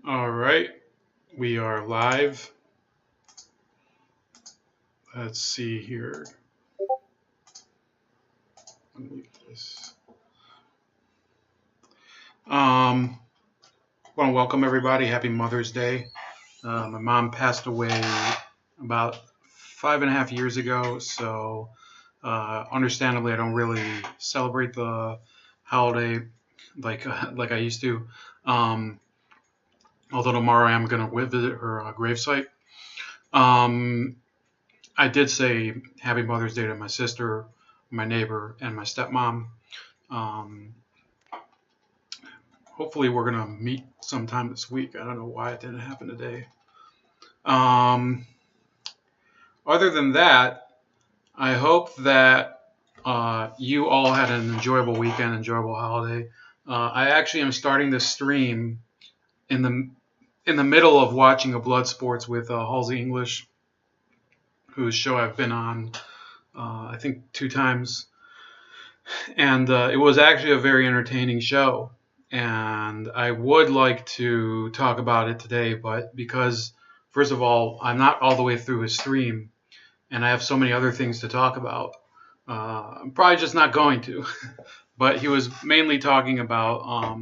All right, we are live. Let's see here. This. Want to welcome everybody. Happy Mother's Day. My mom passed away about 5.5 years ago, so understandably, I don't really celebrate the holiday like I used to. Although tomorrow I'm going to visit her gravesite. I did say Happy Mother's Day to my sister, my neighbor, and my stepmom. Hopefully we're going to meet sometime this week. I don't know why it didn't happen today. Other than that, I hope that you all had an enjoyable weekend, enjoyable holiday. I actually am starting this stream in the middle of watching a blood sports with Halsey English, whose show I've been on, I think 2 times. And it was actually a very entertaining show. And I would like to talk about it today, but because, first of all, I'm not all the way through his stream, and I have so many other things to talk about, I'm probably just not going to. But he was mainly talking about,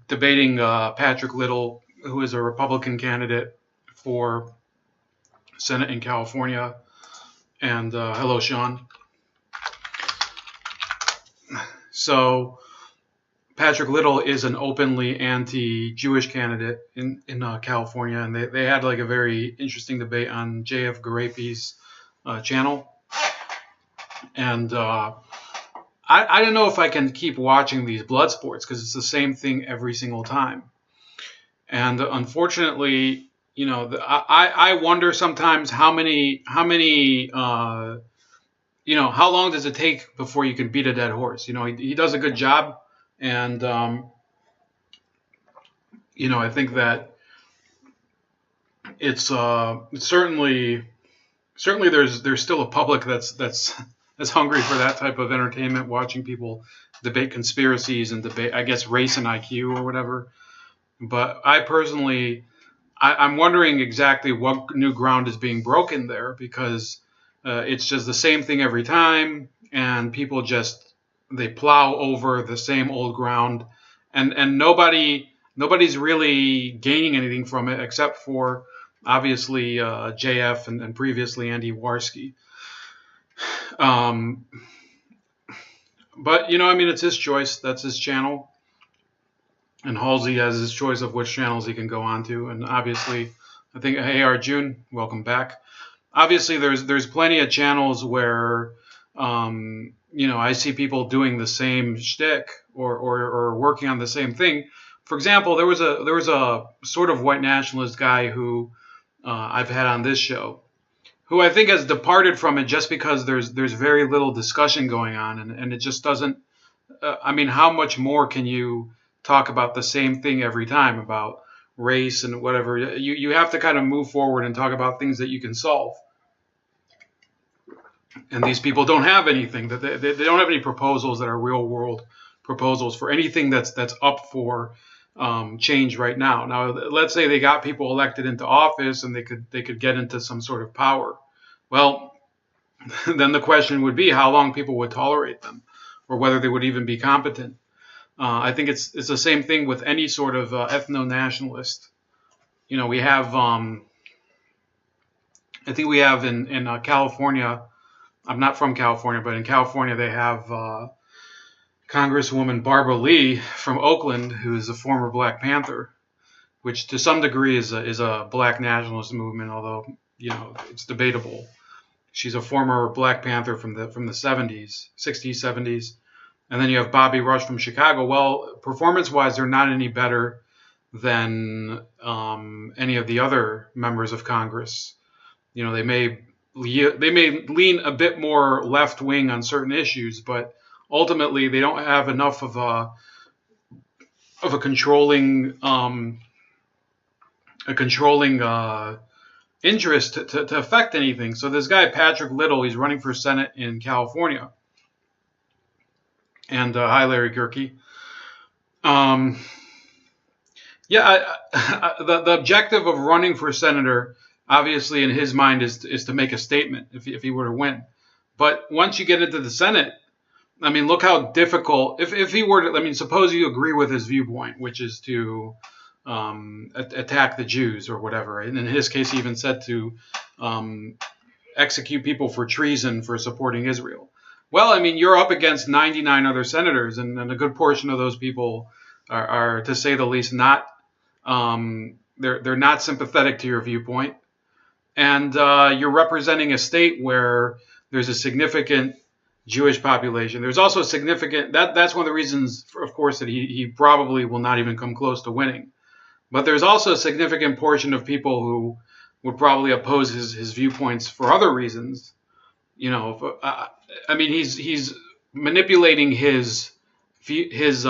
debating Patrick Little, who is a Republican candidate for Senate in California. And hello, Sean. So Patrick Little is an openly anti-Jewish candidate in California, and they had like a very interesting debate on GAB.AI's channel. And I don't know if I can keep watching these blood sports because it's the same thing every single time. And unfortunately, I wonder sometimes how long does it take before you can beat a dead horse? He does a good job, and I think that it's certainly there's still a public that's hungry for that type of entertainment, watching people debate conspiracies and debate, I guess, race and IQ or whatever. But I personally, I'm wondering exactly what new ground is being broken there, because it's just the same thing every time, and people they plow over the same old ground, and nobody's really gaining anything from it except for obviously JF and previously Andy Warski. But it's his choice. That's his channel. And Halsey has his choice of which channels he can go on to. And obviously, I think, hey, Arjun, welcome back. Obviously, there's plenty of channels where, I see people doing the same shtick or working on the same thing. For example, there was a sort of white nationalist guy who I've had on this show, who I think has departed from it just because there's very little discussion going on, and it just doesn't. How much more can you talk about the same thing every time about race and whatever? You have to kind of move forward and talk about things that you can solve. And these people don't have anything, that they don't have any proposals that are real world proposals for anything that's up for change right now. Now, let's say they got people elected into office and they could get into some sort of power. Well, then the question would be how long people would tolerate them, or whether they would even be competent. I think it's the same thing with any sort of ethno-nationalist. We have, I think we have in California. I'm not from California, but in California they have Congresswoman Barbara Lee from Oakland, who is a former Black Panther, which to some degree is a Black nationalist movement, although it's debatable. She's a former Black Panther from the 70s, 60s, 70s. And then you have Bobby Rush from Chicago. Well, performance-wise, they're not any better than any of the other members of Congress. They may lean a bit more left-wing on certain issues, but ultimately they don't have enough of a controlling interest to affect anything. So this guy Patrick Little, he's running for Senate in California. And hi, Larry Gerke. Yeah, the objective of running for senator, obviously in his mind, is to make a statement if he were to win. But once you get into the Senate, I mean, look how difficult. If he were to, I mean, suppose you agree with his viewpoint, which is to attack the Jews or whatever. And in his case, he even said to um, execute people for treason for supporting Israel. Well, I mean, you're up against 99 other senators, and a good portion of those people are, to say the least, not they're not sympathetic to your viewpoint, and you're representing a state where there's a significant Jewish population. There's also a significant that's one of the reasons, of course, that he probably will not even come close to winning. But there's also a significant portion of people who would probably oppose his viewpoints for other reasons. You know, I mean, he's manipulating his he's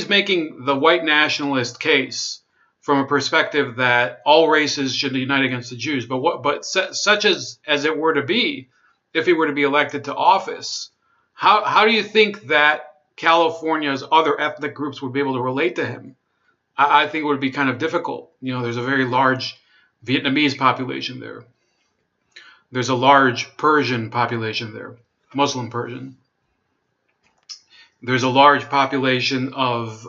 making the white nationalist case from a perspective that all races should unite against the Jews. But such as it were to be, if he were to be elected to office, how do you think that California's other ethnic groups would be able to relate to him? I think it would be kind of difficult. You know, there's a very large Vietnamese population there. There's a large Persian population there, Muslim Persian. There's a large population of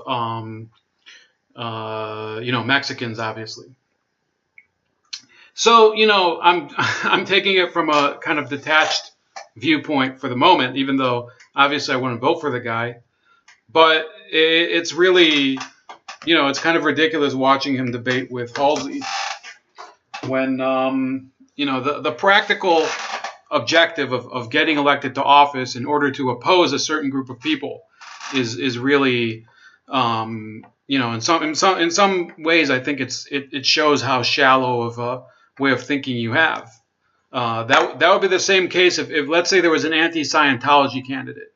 Mexicans, obviously. So, I'm taking it from a kind of detached viewpoint for the moment, even though obviously I wouldn't vote for the guy. But it's really, it's kind of ridiculous watching him debate with Halsey when, the practical objective of getting elected to office in order to oppose a certain group of people is really, in some ways, I think it shows how shallow of a way of thinking you have. That would be the same case if let's say there was an anti-Scientology candidate.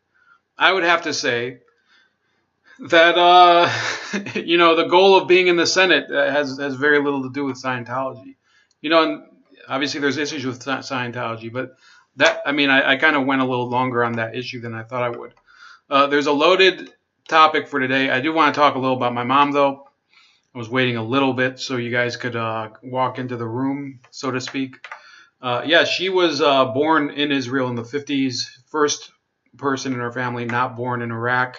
I would have to say that the goal of being in the Senate has very little to do with Scientology. And obviously there's issues with Scientology, but I kind of went a little longer on that issue than I thought I would. There's a loaded topic for today. I do want to talk a little about my mom, though. I was waiting a little bit so you guys could walk into the room, so to speak. She was born in Israel in the 50s, first person in her family not born in Iraq.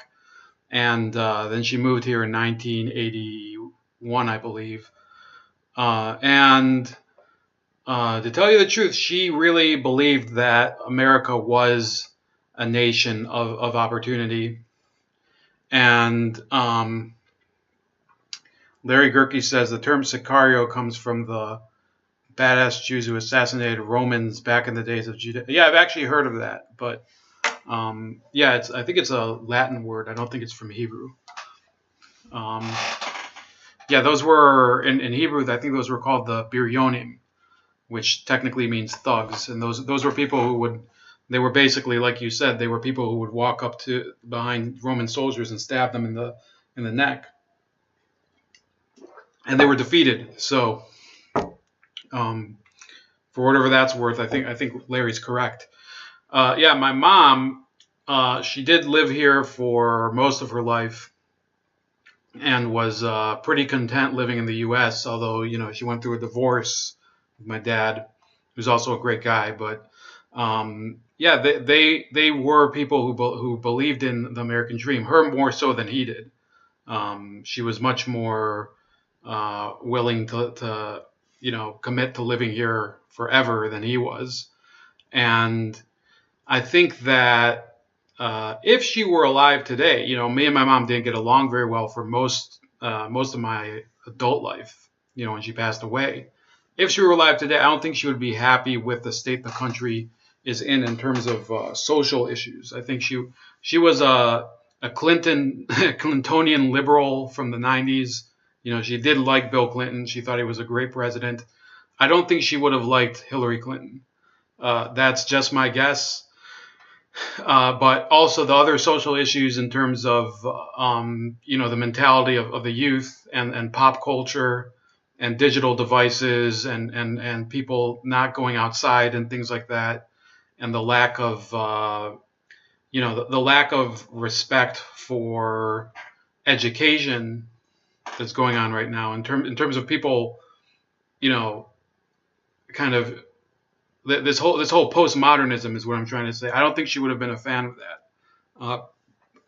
And then she moved here in 1981, I believe. And to tell you the truth, she really believed that America was a nation of opportunity. And Larry Gerke says the term Sicario comes from the badass Jews who assassinated Romans back in the days of Judea. Yeah, I've actually heard of that, but I think it's a Latin word. I don't think it's from Hebrew. Those were in Hebrew. I think those were called the Biryonim, which technically means thugs. And those were people who they were basically, like you said, they were people who would walk up to behind Roman soldiers and stab them in the neck. And they were defeated. So, for whatever that's worth, I think Larry's correct. My mom, she did live here for most of her life and was pretty content living in the U.S., although, she went through a divorce with my dad, who's also a great guy. But, they were people who believed in the American dream, her more so than he did. She was much more willing to commit to living here forever than he was. And I think that if she were alive today, me and my mom didn't get along very well for most of my adult life, when she passed away. If she were alive today, I don't think she would be happy with the state the country is in terms of social issues. I think she was a Clintonian liberal from the 90s. She did like Bill Clinton. She thought he was a great president. I don't think she would have liked Hillary Clinton. That's just my guess. But also the other social issues in terms of, the mentality of the youth and pop culture and digital devices and people not going outside and things like that. And the lack of, the lack of respect for education that's going on right now in terms of people, kind of this whole postmodernism is what I'm trying to say. I don't think she would have been a fan of that,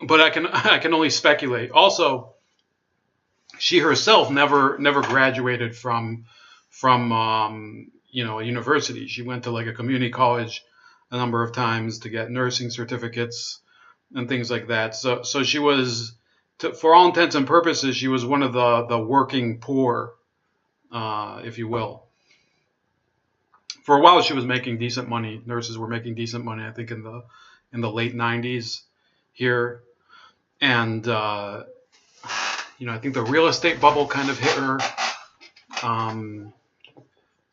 but I can only speculate. Also, she herself never graduated from a university. She went to like a community college a number of times to get nursing certificates and things like that. So she was, for all intents and purposes, she was one of the working poor, if you will. For a while, she was making decent money. Nurses were making decent money, I think, in the late '90s here, and I think the real estate bubble kind of hit her.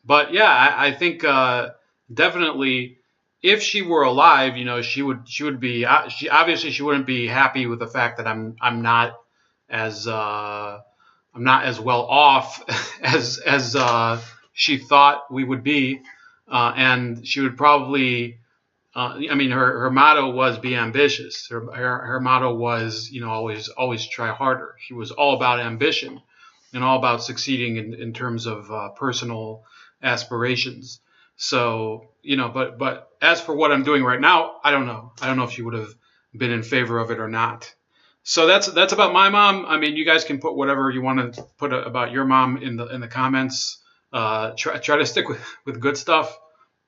But yeah, I think definitely, if she were alive, she would be. She obviously she wouldn't be happy with the fact that I'm not as well off as she thought we would be, and she would probably. Her motto was be ambitious. Her motto was, always try harder. She was all about ambition and all about succeeding in terms of personal aspirations. So, but as for what I'm doing right now, I don't know. I don't know if she would have been in favor of it or not. So that's about my mom. I mean, you guys can put whatever you want to put about your mom in the comments. Try to stick with good stuff.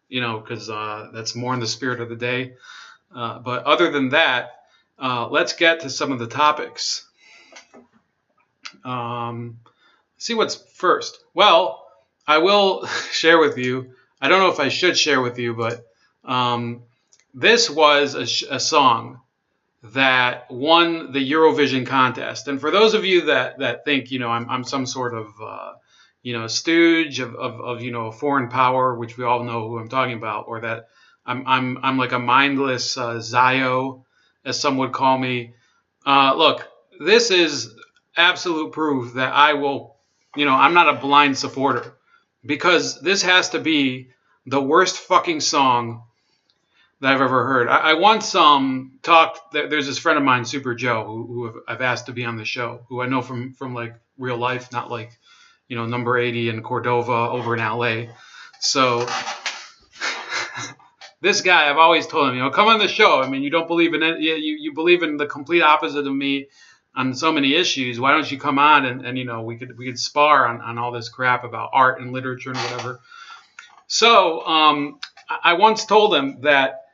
Because that's more in the spirit of the day. But other than that, let's get to some of the topics. See what's first. Well, I will share with you. I don't know if I should share with you, but this was a song that won the Eurovision contest. And for those of you that think, I'm some sort of stooge of a foreign power, which we all know who I'm talking about, or that I'm like a mindless Zio, as some would call me. Look, this is absolute proof that I will, I'm not a blind supporter, because this has to be the worst fucking song that I've ever heard. I once talked. There's this friend of mine, Super Joe, who I've asked to be on the show, who I know from like real life, not like number 80 in Cordova over in LA. So this guy, I've always told him, come on the show. I mean, you don't believe in it. You believe in the complete opposite of me on so many issues. Why don't you come on and we could spar on all this crap about art and literature and whatever. So I once told him that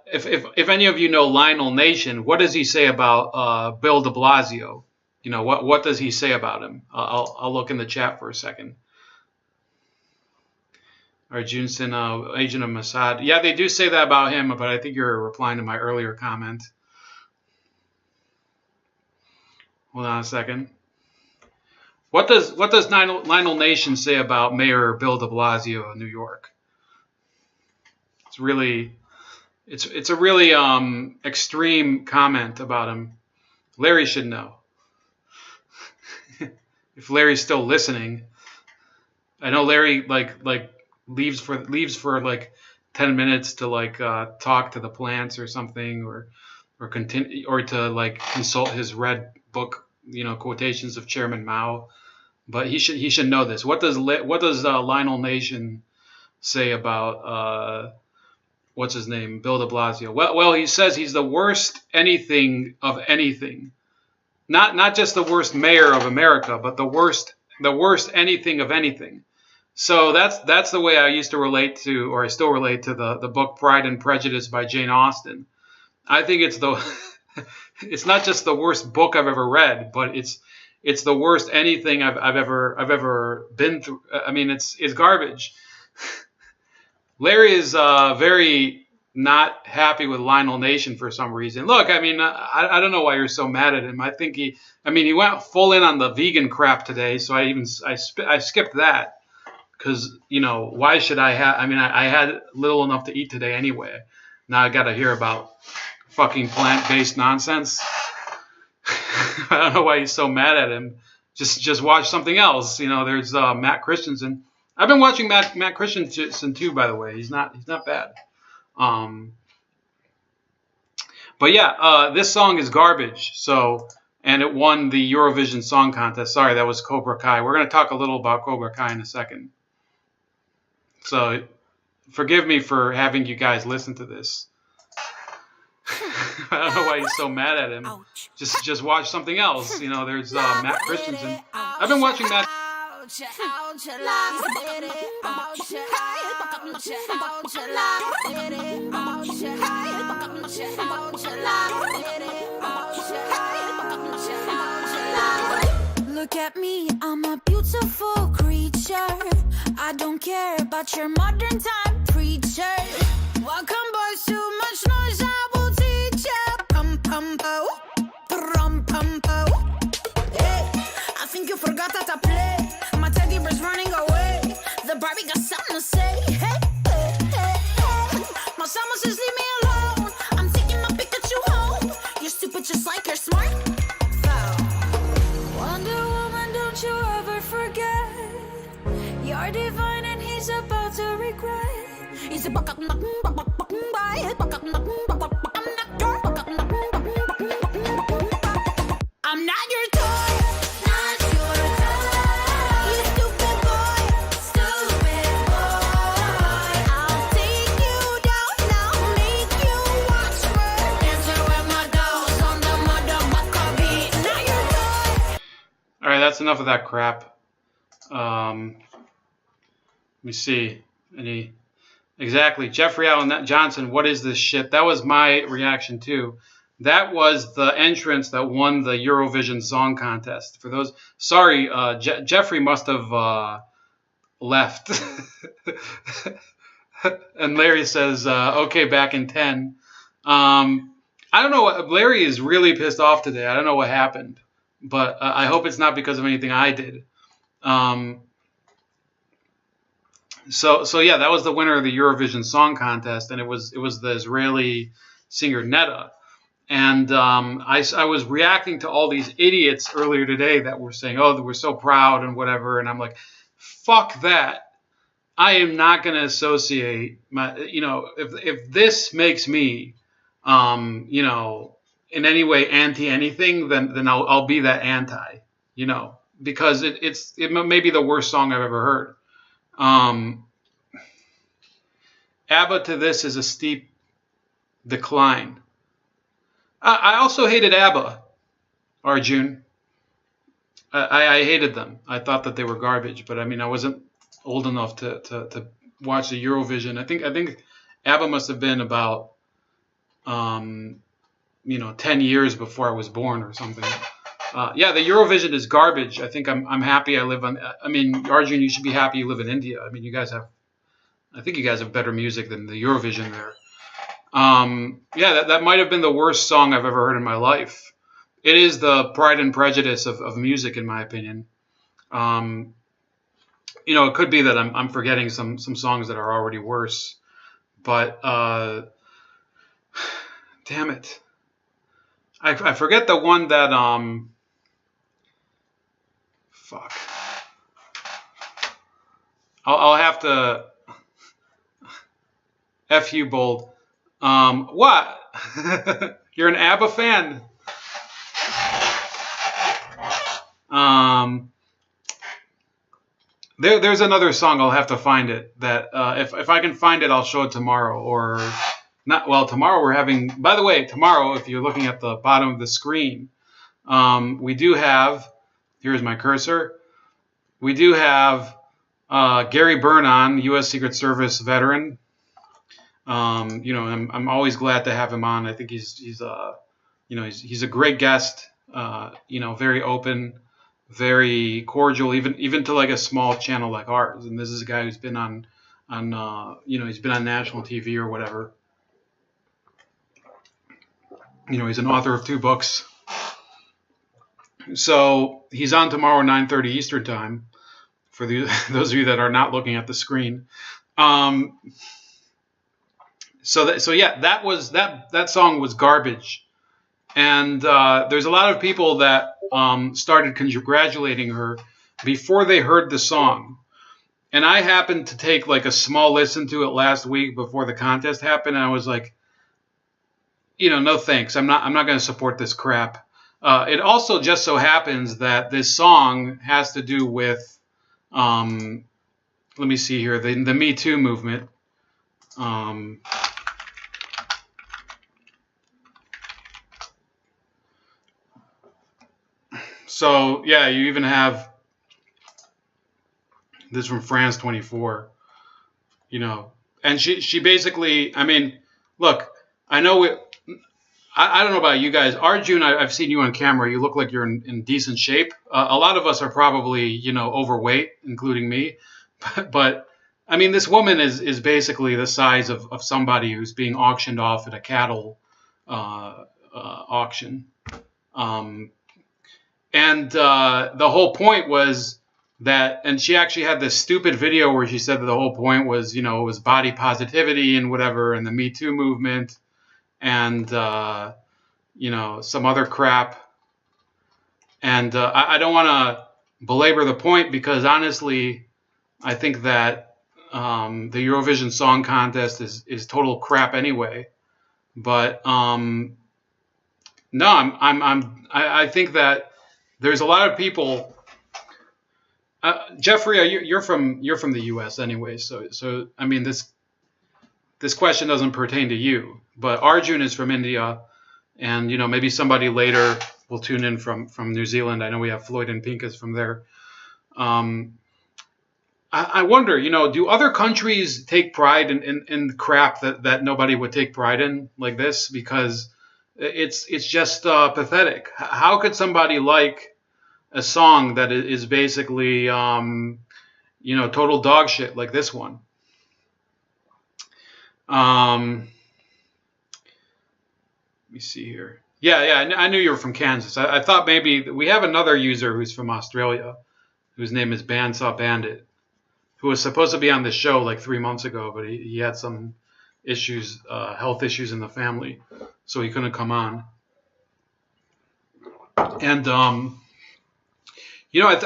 if any of you know Lionel Nation, what does he say about Bill de Blasio? What does he say about him? I'll look in the chat for a second. Arjunson, agent of Mossad. Yeah, they do say that about him, but I think you're replying to my earlier comment. Hold on a second. What does Lionel Nation say about Mayor Bill de Blasio of New York? It's a really extreme comment about him. Larry should know. If Larry's still listening, I know Larry like leaves for like 10 minutes to like talk to the plants or something, or continue, or to like consult his red book, quotations of Chairman Mao. But he should know this. What does Lionel Nation say about what's his name, Bill de Blasio? Well, he says he's the worst anything of anything. Not just the worst mayor of America, but the worst anything of anything. So that's the way I used to relate to, or I still relate to the book Pride and Prejudice by Jane Austen. I think it's it's not just the worst book I've ever read, but it's the worst anything I've ever been through. I mean, it's garbage. Larry is very not happy with Lionel Nation for some reason. Look, I mean, I don't know why you're so mad at him. I think he went full in on the vegan crap today, so I skipped that, because why should I have? I mean, I had little enough to eat today anyway. Now I got to hear about fucking plant-based nonsense. I don't know why he's so mad at him. Just watch something else. There's Matt Christensen. I've been watching Matt Christensen too, by the way. He's not bad. But yeah, this song is garbage. So, and it won the Eurovision Song Contest. Sorry, that was Cobra Kai. We're going to talk a little about Cobra Kai in a second. So, forgive me for having you guys listen to this. I don't know why he's so mad at him. Just watch something else. You know, there's Matt Christensen. I've been watching Matt. Look at me, I'm a beautiful creature. I don't care about your modern time preacher. Welcome boys, too much noise, I will teach ya. Pum pum po, pum pum po. Hey, I think you forgot that I play. My teddy bear's running away. The Barbie got something to say. Hey, hey, hey, hey. My summer says leave me alone. I'm taking my Pikachu home. You're stupid just like you're smart. Wonder Woman, don't you ever forget. You're divine and he's about to regret. He's a I'm not your toy, not your toy. You stupid boy, stupid boy. I'll take you down now, make you watch me dancing with my dolls on the motherfucker beat. Not your toy. All right, that's enough of that crap. Let me see. Exactly. Jeffrey Allen Johnson, what is this shit? That was my reaction too. That was the entrance that won the Eurovision Song Contest. For those, sorry, Jeffrey must have left. And Larry says, okay, back in 10. I don't know. Larry is really pissed off today. I don't know what happened, but I hope it's not because of anything I did. So yeah, that was the winner of the Eurovision Song Contest, and it was the Israeli singer Netta. And I was reacting to all these idiots earlier today that were saying, oh, we're so proud and whatever, and I'm like, fuck that. I am not going to associate my, if this makes me, in any way anti anything, then I'll be that anti, because it may be the worst song I've ever heard. ABBA to this is a steep decline. I also hated ABBA, Arjun. I hated them. I thought that they were garbage, but I mean, I wasn't old enough to watch the Eurovision. I think ABBA must have been about 10 years before I was born or something. Yeah, the Eurovision is garbage. I think I'm happy I live on. I mean, Arjun, you should be happy you live in India. I mean, I think you guys have better music than the Eurovision there. Yeah, that might have been the worst song I've ever heard in my life. It is the Pride and Prejudice of music, in my opinion. It could be that I'm forgetting some songs that are already worse, but damn it, I forget the one that fuck. I'll have to F you, Bold. What? You're an ABBA fan? There's another song. I'll have to find it. That if I can find it, I'll show it tomorrow. Or not. Well, tomorrow we're having. By the way, tomorrow, if you're looking at the bottom of the screen, we do have. Here's my cursor. We do have Gary Byrne on, U.S. Secret Service veteran. I'm always glad to have him on. I think he's a great guest. Very open, very cordial, even to like a small channel like ours. And this is a guy who's been on he's been on national TV or whatever. He's an author of 2 books. So he's on tomorrow, 9:30 Eastern time. For those of you that are not looking at the screen. So yeah, that song was garbage, and there's a lot of people that started congratulating her before they heard the song, and I happened to take like a small listen to it last week before the contest happened, and I was like, no thanks. I'm not going to support this crap. It also just so happens that this song has to do with, let me see here, the Me Too movement. So yeah, you even have this from France 24. And she basically, I mean, look, I know it. I don't know about you guys. Arjun, I've seen you on camera. You look like you're in decent shape. A lot of us are probably, overweight, including me. But I mean, this woman is basically the size of somebody who's being auctioned off at a cattle auction. And the whole point was that, and she actually had this stupid video where she said that the whole point was, it was body positivity and whatever, and the Me Too movement, and some other crap. And I don't want to belabor the point because honestly, I think that the Eurovision Song Contest is total crap anyway. But no, I think that there's a lot of people. Jeffrey, you're from the U.S. anyway, so I mean this question doesn't pertain to you. But Arjun is from India, and maybe somebody later will tune in from New Zealand. I know we have Floyd and Pincus from there. I wonder, do other countries take pride in crap that nobody would take pride in like this? Because it's just pathetic. How could somebody like a song that is basically total dog shit like this one? Let me see here. Yeah, I knew you were from Kansas. I thought maybe we have another user who's from Australia, whose name is Bandsaw Bandit, who was supposed to be on the show like 3 months ago, but he had some issues, health issues in the family, so he couldn't come on. And I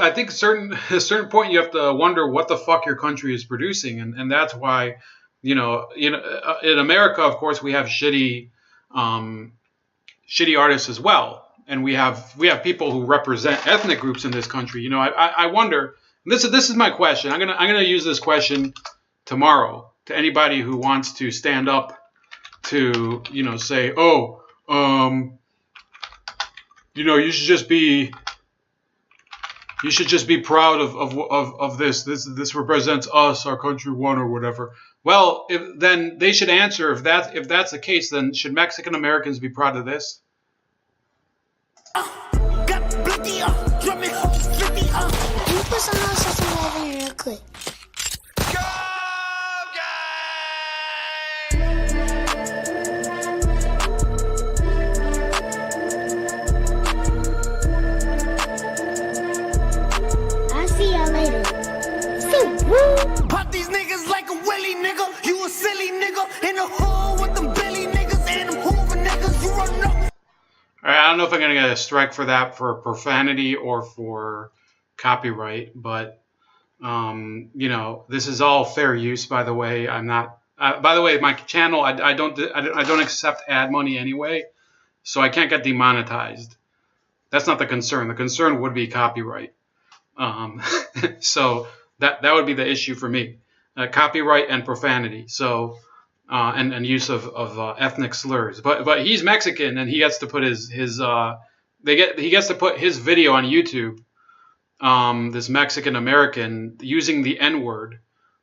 think at a certain point you have to wonder what the fuck your country is producing, and that's why, in America, of course, we have shitty artists as well, and we have people who represent ethnic groups in this country. I wonder. This is my question. I'm gonna use this question tomorrow to anybody who wants to stand up to say, oh, you should just be proud of this. This represents us, our country won, or whatever. Well, then they should answer if that's the case. Then should Mexican Americans be proud of this? Real quick. I'll see y'all later. Pop these niggas like a willy nigga. You a silly nigga in the hole with them Billy niggas and them Hoover niggas. You run up. All right, I don't know if I'm gonna get a strike for that, for profanity or for copyright, but this is all fair use. By the way, I'm not. By the way, my channel, I don't accept ad money anyway, so I can't get demonetized. That's not the concern. The concern would be copyright. So that would be the issue for me, copyright and profanity. So and use of ethnic slurs. But he's Mexican and he gets to put he gets to put his video on YouTube. This Mexican American using the N-word,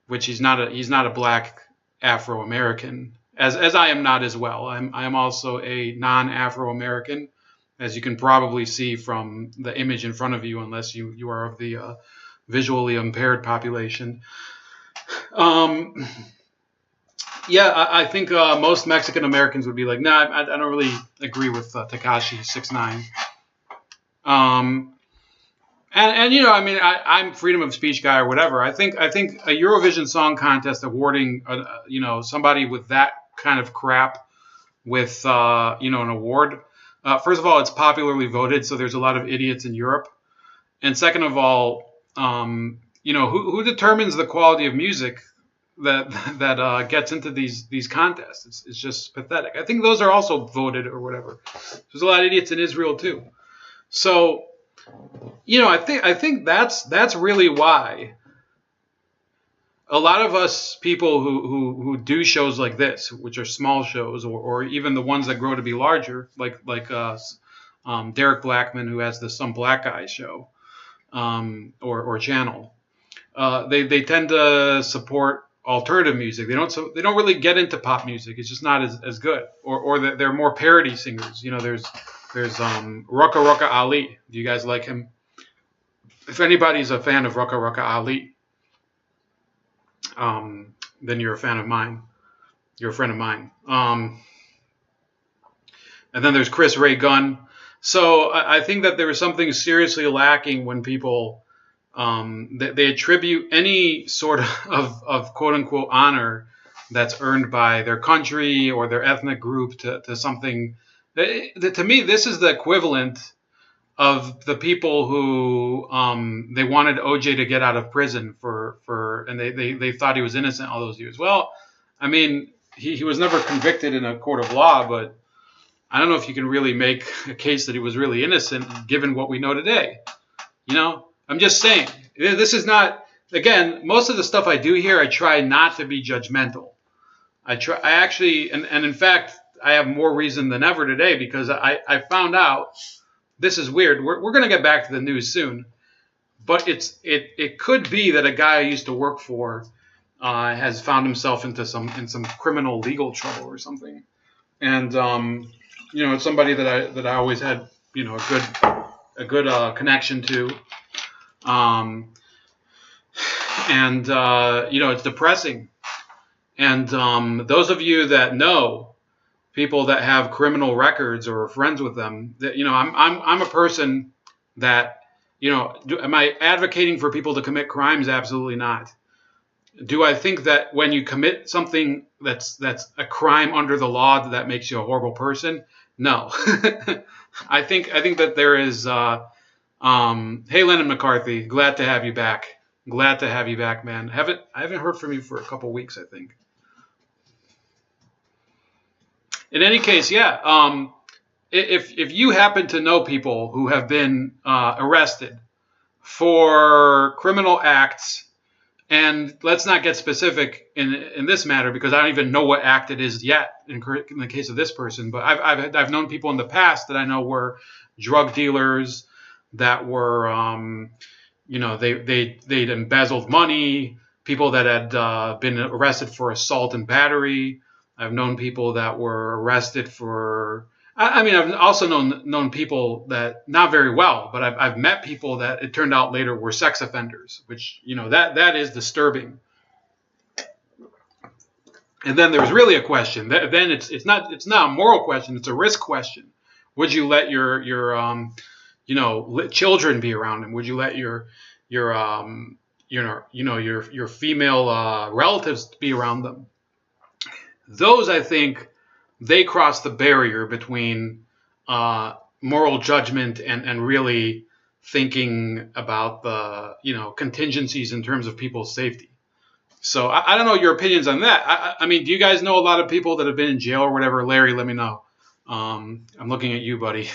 which he's not a black Afro American, as I am not as well. I am also a non-Afro American, as you can probably see from the image in front of you, unless you are of the visually impaired population. Yeah, I think most Mexican Americans would be like, nah, I don't really agree with Tekashi 6ix9ine. And I mean, I'm freedom of speech guy or whatever. I think a Eurovision Song Contest awarding somebody with that kind of crap with an award. First of all, it's popularly voted, so there's a lot of idiots in Europe. And second of all, who determines the quality of music? that gets into these contests. It's just pathetic. I think those are also voted or whatever. There's a lot of idiots in Israel too. So, I think that's really why a lot of us people who do shows like this, which are small shows, or even the ones that grow to be larger, like Derek Blackman, who has the Some Black Guy show, or channel, they tend to support alternative music. They don't really get into pop music. It's just not as good. Or they're more parody singers. There's Rucka Rucka Ali. Do you guys like him? If anybody's a fan of Rucka Rucka Ali, then you're a fan of mine. You're a friend of mine. And then there's Chris Ray Gunn. So I think that there is something seriously lacking when people they attribute any sort of quote unquote honor that's earned by their country or their ethnic group to something. To me, this is the equivalent of the people who they wanted OJ to get out of prison and they thought he was innocent all those years. Well, I mean, he was never convicted in a court of law, but I don't know if you can really make a case that he was really innocent given what we know today. I'm just saying, this is not, again, most of the stuff I do here, I try not to be judgmental. I actually, and in fact, I have more reason than ever today because I found out, this is weird. We're going to get back to the news soon, but it could be that a guy I used to work for has found himself in some criminal legal trouble or something, and it's somebody that I always had a good connection to, and it's depressing, and those of you that know people that have criminal records or are friends with them, that I'm a person that am I advocating for people to commit crimes? Absolutely not. Do I think that when you commit something that's a crime under the law that makes you a horrible person? No. I think that there is hey, Lennon McCarthy, glad to have you back. Glad to have you back, man. I haven't heard from you for a couple weeks, I think. In any case, yeah. If you happen to know people who have been arrested for criminal acts, and let's not get specific in this matter because I don't even know what act it is yet in the case of this person, but I've known people in the past that I know were drug dealers that were they'd embezzled money, people that had been arrested for assault and battery. I've known people that were arrested for. I've also known people that not very well, but I've met people that it turned out later were sex offenders, which that is disturbing. And then there's really a question. Then it's not a moral question; it's a risk question. Would you let your children be around him? Would you let your female relatives be around them? Those, I think, they cross the barrier between moral judgment and really thinking about the contingencies in terms of people's safety. So I don't know your opinions on that. I mean, do you guys know a lot of people that have been in jail or whatever? Larry, let me know. I'm looking at you, buddy.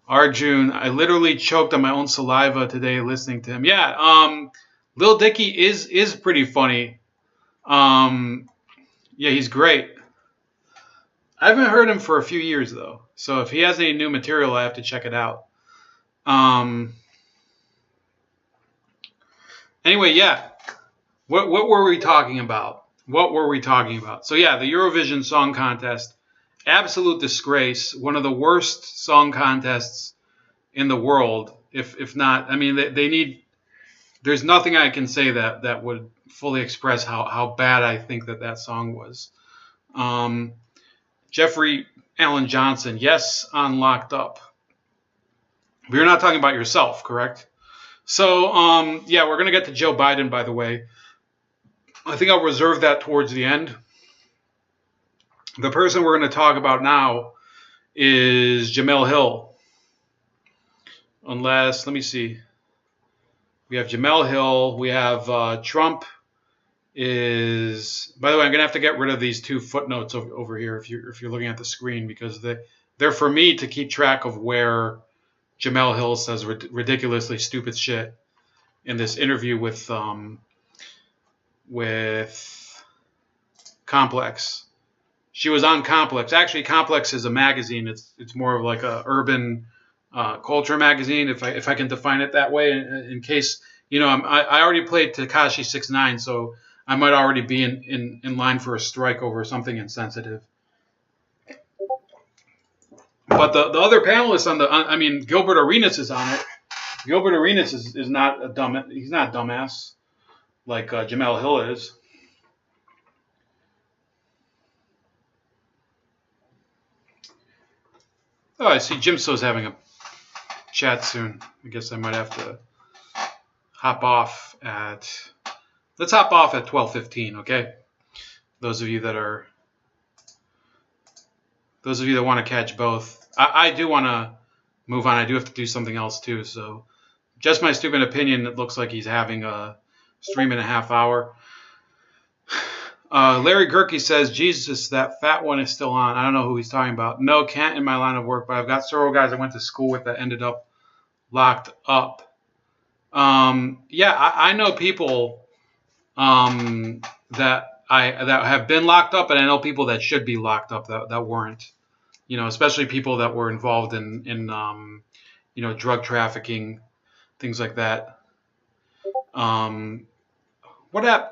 Arjun, I literally choked on my own saliva today listening to him. Yeah, Lil Dicky is pretty funny. Yeah, he's great. I haven't heard him for a few years though, so if he has any new material, I have to check it out. Anyway, yeah. What were we talking about? So yeah, the Eurovision Song Contest. Absolute disgrace. One of the worst song contests in the world, if not. I mean, they need. There's nothing I can say that would fully express how bad I think that song was. Jeffrey Allen Johnson, yes, on Locked Up. But you're not talking about yourself, correct? So yeah, we're gonna get to Joe Biden, by the way. I think I'll reserve that towards the end. The person we're going to talk about now is Jemele Hill. Unless, let me see. We have Jemele Hill. We have Trump is. By the way, I'm gonna have to get rid of these two footnotes over here if you're looking at the screen, because they're for me to keep track of where Jemele Hill says ridiculously stupid shit in this interview with Complex. She was on Complex. Actually, Complex is a magazine. It's more of like a urban culture magazine, if I can define it that way. In case I already played Tekashi 6ix9ine, so I might already be in line for a strike over something insensitive. But the other panelists Gilbert Arenas is on it. Gilbert Arenas is not he's not a dumbass like Jemele Hill is. Oh, I see Jim So's having a chat soon. I guess I might have to hop off let's hop off at 12:15, okay? Those of you that want to catch both. I do want to move on. I do have to do something else too. So just my stupid opinion, it looks like he's having a stream in a half hour. Larry Gerke says, Jesus, that fat one is still on. I don't know who he's talking about. No, can't in my line of work, but I've got several guys I went to school with that ended up locked up. I know people that have been locked up, and I know people that should be locked up that weren't. Especially people that were involved in drug trafficking, things like that. What happened?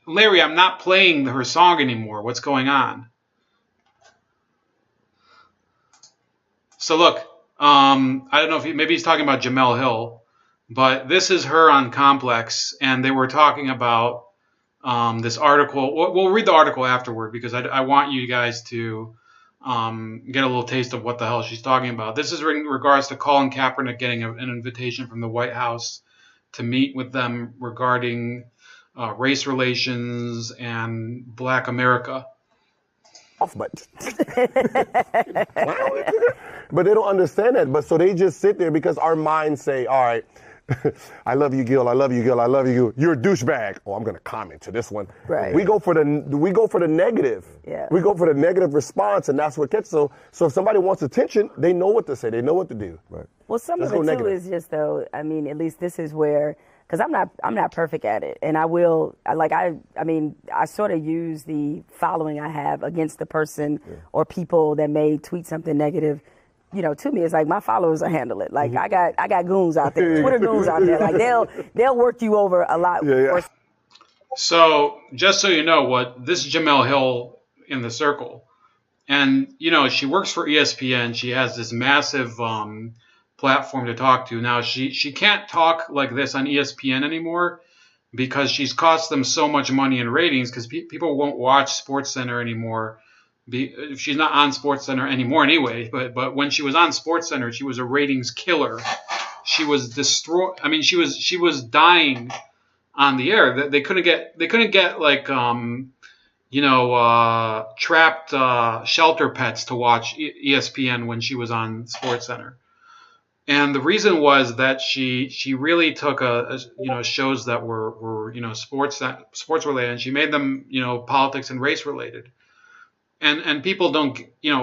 Larry, I'm not playing her song anymore. What's going on? So look, I don't know if maybe he's talking about Jemele Hill, but this is her on Complex, and they were talking about this article. We'll read the article afterward because I want you guys to get a little taste of what the hell she's talking about. This is in regards to Colin Kaepernick getting an invitation from the White House to meet with them regarding race relations and Black America. But they don't understand that. But so they just sit there because our minds say, all right, I love you, Gil. I love you, Gil. I love you. You're a douchebag. Oh, I'm going to comment to this one. Right. We go for the negative. Yeah. We go for the negative response, and that's what gets. So if somebody wants attention, they know what to say. They know what to do. Right. Well, some of it too is just though. I mean, at least this is where, because I'm not perfect at it, and I sort of use the following I have against the person or people that may tweet something negative. To me, it's like my followers will handle it. Like I got goons out there, Twitter goons out there. Like they'll work you over a lot. Yeah. So just so you know, this is Jemele Hill in the circle, and she works for ESPN. She has this massive platform to talk to. Now she can't talk like this on ESPN anymore because she's cost them so much money in ratings because people won't watch SportsCenter anymore. She's not on SportsCenter anymore anyway, but when she was on SportsCenter, she was a ratings killer. She was destroyed. I mean, she was dying on the air. They couldn't get like trapped shelter pets to watch ESPN when she was on SportsCenter. And the reason was that she really took shows that were sports related, and she made them politics and race related. And people don't,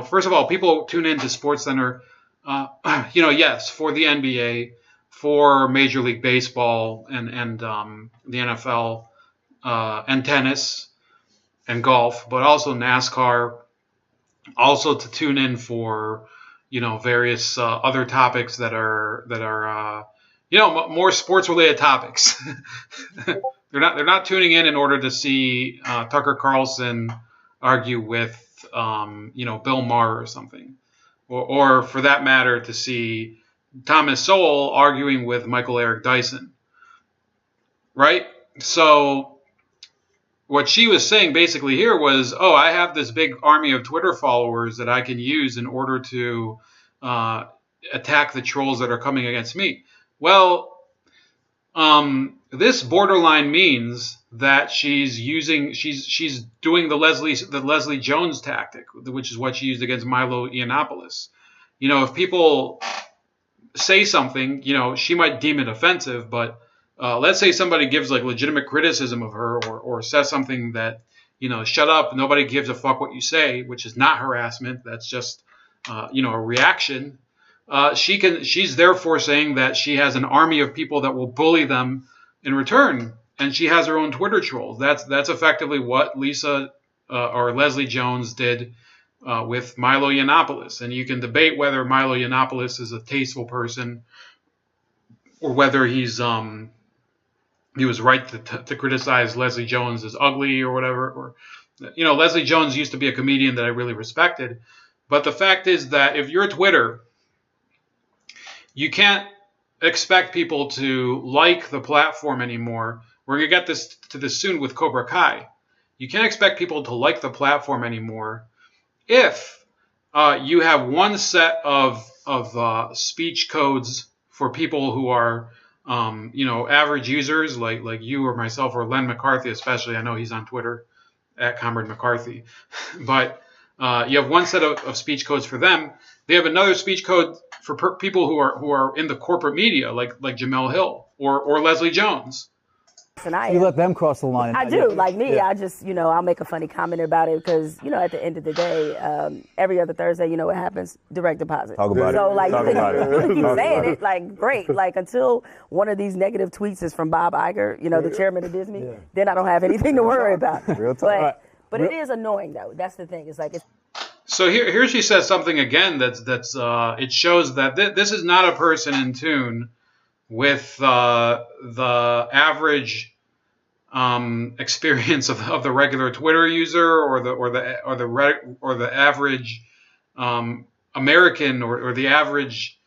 first of all, people tune into SportsCenter, yes, for the NBA, for Major League Baseball and the NFL, and tennis and golf, but also NASCAR, also to tune in for, various other topics that are more sports related topics. They're not tuning in order to see Tucker Carlson argue with Bill Maher or something, or for that matter to see Thomas Sowell arguing with Michael Eric Dyson, right? So what she was saying basically here was, I have this big army of Twitter followers that I can use in order to attack the trolls that are coming against me. Well, this borderline means that she's doing the Leslie Jones tactic, which is what she used against Milo Yiannopoulos. If people say something, she might deem it offensive, but let's say somebody gives like legitimate criticism of her or says something that, shut up, nobody gives a fuck what you say, which is not harassment. That's just, a reaction. She's therefore saying that she has an army of people that will bully them in return. And she has her own Twitter trolls. That's effectively what Lisa or Leslie Jones did with Milo Yiannopoulos. And you can debate whether Milo Yiannopoulos is a tasteful person or whether he was right to criticize Leslie Jones as ugly or whatever. Or, Leslie Jones used to be a comedian that I really respected. But the fact is that if you're Twitter, you can't expect people to like the platform anymore. We're going to get to this soon with Cobra Kai. You can't expect people to like the platform anymore if you have one set of speech codes for people who are, average users like you or myself or Len McCarthy, especially. I know he's on Twitter at Comrade McCarthy. But you have one set of speech codes for them. They have another speech code for people who are in the corporate media, like Jemele Hill or Leslie Jones. And you let them cross the line. I do. Like me, I just, I'll make a funny comment about it because, at the end of the day, every other Thursday, what happens? Direct deposit. Talk about it. So, like, Talk about it. keep saying it, like, great. Like, until one of these negative tweets is from Bob Iger, the chairman of Disney, then I don't have anything to worry about. Real talk. But it is annoying, though. That's the thing. It's like So here she says something again that's it shows that this is not a person in tune with the average experience of the regular Twitter user or the average American or the average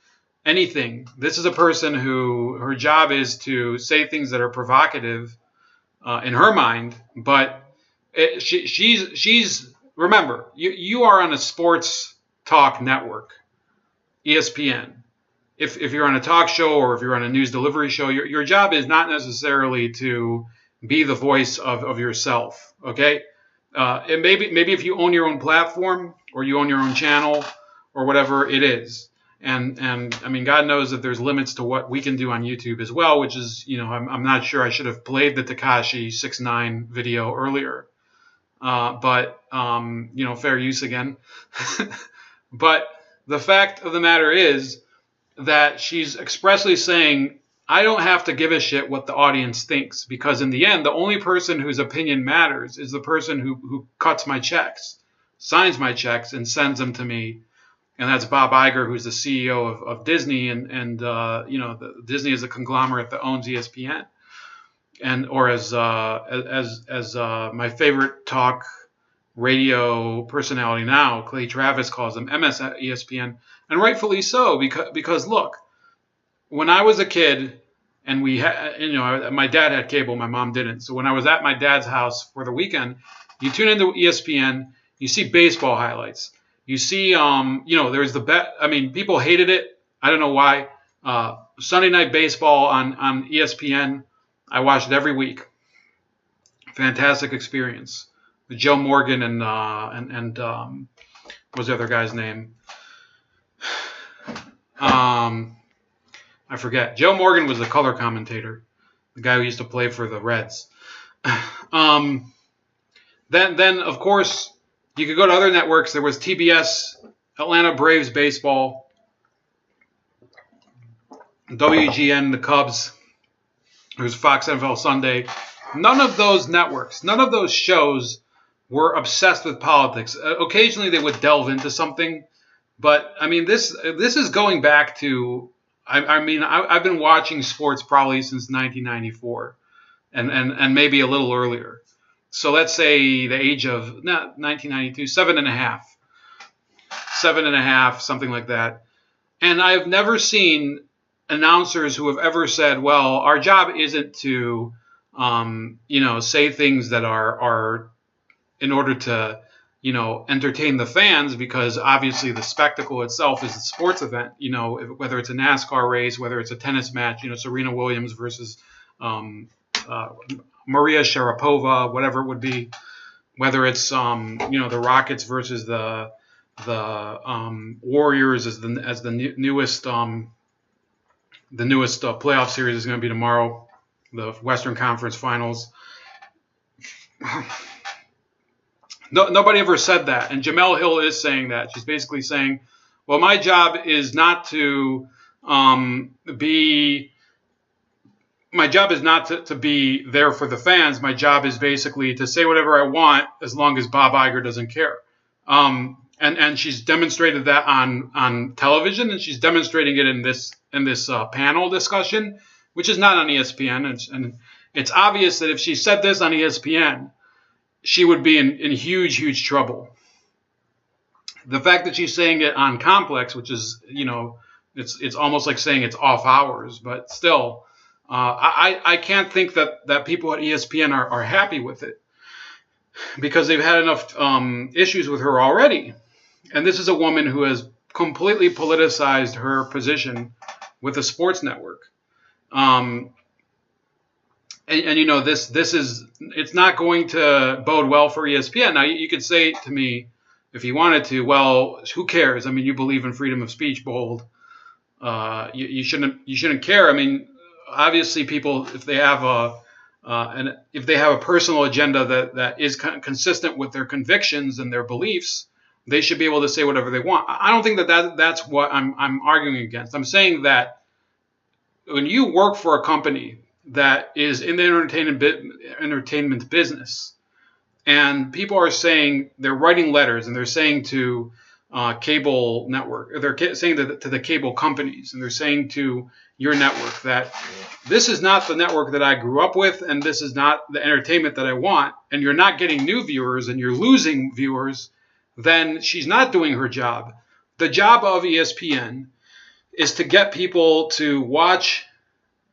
anything. This is a person who her job is to say things that are provocative in her mind, but she's remember, you are on a sports talk network, ESPN. If you're on a talk show or if you're on a news delivery show, your job is not necessarily to be the voice of yourself, okay? And maybe if you own your own platform or you own your own channel or whatever it is. And I mean, God knows that there's limits to what we can do on YouTube as well, which is, I'm not sure I should have played the Tekashi 6ix9ine video earlier. But fair use again. But the fact of the matter is that she's expressly saying, I don't have to give a shit what the audience thinks, because in the end, the only person whose opinion matters is the person who cuts my checks, signs my checks, and sends them to me. And that's Bob Iger, who's the CEO of Disney, and Disney is a conglomerate that owns ESPN. Or as my favorite talk radio personality now, Clay Travis, calls them, MS ESPN, and rightfully so, because look, when I was a kid and we had, my dad had cable, my mom didn't. So when I was at my dad's house for the weekend, you tune into ESPN, you see baseball highlights, you see, there's the bet. I mean, people hated it. I don't know why. Sunday Night Baseball on ESPN. I watched it every week. Fantastic experience. With Joe Morgan and what was the other guy's name? I forget. Joe Morgan was the color commentator, the guy who used to play for the Reds. Then of course you could go to other networks. There was TBS, Atlanta Braves baseball, WGN, the Cubs. There was Fox NFL Sunday. None of those networks, none of those shows were obsessed with politics. Occasionally they would delve into something, but I mean, this is going back to, I've been watching sports probably since 1994, and maybe a little earlier. So let's say the age of 1992, 7.5, something like that. And I've never seen announcers who have ever said, well, our job isn't to, say things that are in order to, entertain the fans, because obviously the spectacle itself is a sports event, whether it's a NASCAR race, whether it's a tennis match, Serena Williams versus Maria Sharapova, whatever it would be, whether it's, the Rockets versus the Warriors as the newest the newest playoff series is going to be tomorrow, the Western Conference Finals. Nobody ever said that, and Jemele Hill is saying that. She's basically saying, well, my job is not to be there for the fans. My job is basically to say whatever I want as long as Bob Iger doesn't care. And she's demonstrated that on television, and she's demonstrating it in this panel discussion, which is not on ESPN. And it's obvious that if she said this on ESPN, she would be in huge trouble. The fact that she's saying it on Complex, which is, it's almost like saying it's off hours, but still, I can't think that people at ESPN are happy with it, because they've had enough issues with her already. And this is a woman who has completely politicized her position with the sports network. It's not going to bode well for ESPN. Now, you could say to me, if you wanted to, well, who cares? I mean, you believe in freedom of speech, bold. You shouldn't care. I mean, obviously, people, if they have a personal agenda that is consistent with their convictions and their beliefs, they should be able to say whatever they want. I don't think that's what I'm arguing against. I'm saying that when you work for a company that is in the entertainment business, and people are saying, they're writing letters and they're saying to cable network, or they're saying to the cable companies, and they're saying to your network that this is not the network that I grew up with, and this is not the entertainment that I want, and you're not getting new viewers and you're losing viewers, then she's not doing her job. The job of ESPN is to get people to watch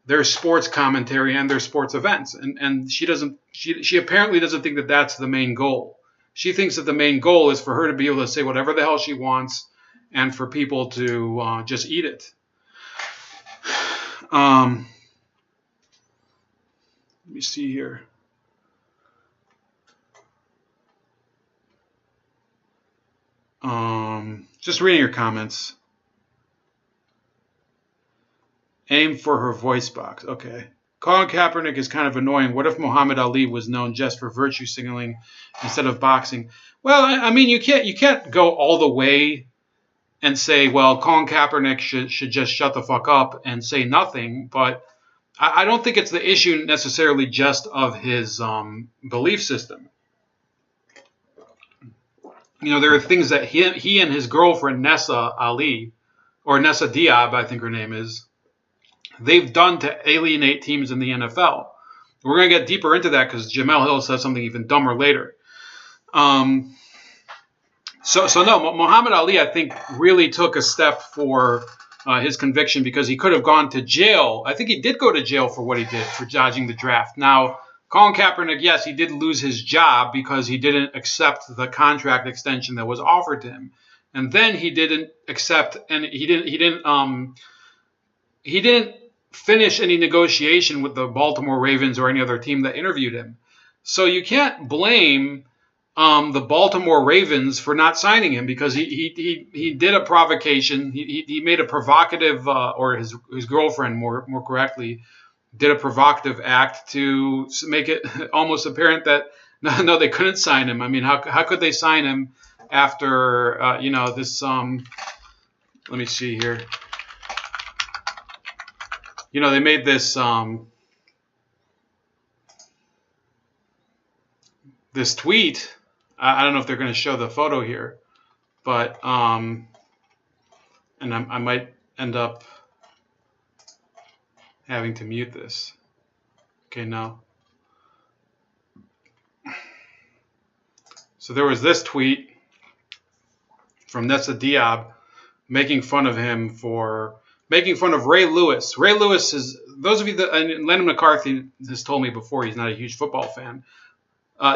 their sports commentary and their sports events. And she apparently doesn't think that that's the main goal. She thinks that the main goal is for her to be able to say whatever the hell she wants and for people to just eat it. Let me see here. Just reading your comments. Aim for her voice box. Okay. Colin Kaepernick is kind of annoying. What if Muhammad Ali was known just for virtue signaling instead of boxing? Well, I mean, you can't go all the way and say, well, Colin Kaepernick should just shut the fuck up and say nothing. But I don't think it's the issue necessarily just of his belief system. There are things that he and his girlfriend, Nessa Ali, or Nessa Diab, I think her name is, they've done to alienate teams in the NFL. We're going to get deeper into that because Jemele Hill says something even dumber later. No, Muhammad Ali, I think, really took a step for his conviction because he could have gone to jail. I think he did go to jail for what he did, for dodging the draft. Now, Colin Kaepernick, yes, he did lose his job because he didn't accept the contract extension that was offered to him. And then he didn't accept, and he didn't finish any negotiation with the Baltimore Ravens or any other team that interviewed him. So you can't blame the Baltimore Ravens for not signing him because he did a provocation. He made a provocative, or his girlfriend more correctly, did a provocative act to make it almost apparent that no, they couldn't sign him. I mean, how could they sign him after this? Let me see here. They made this this tweet. I don't know if they're going to show the photo here, but and I might end up having to mute this. Okay, no. So there was this tweet from Nessa Diab making fun of him for making fun of Ray Lewis. Ray Lewis is, those of you that, and Lennon McCarthy has told me before he's not a huge football fan.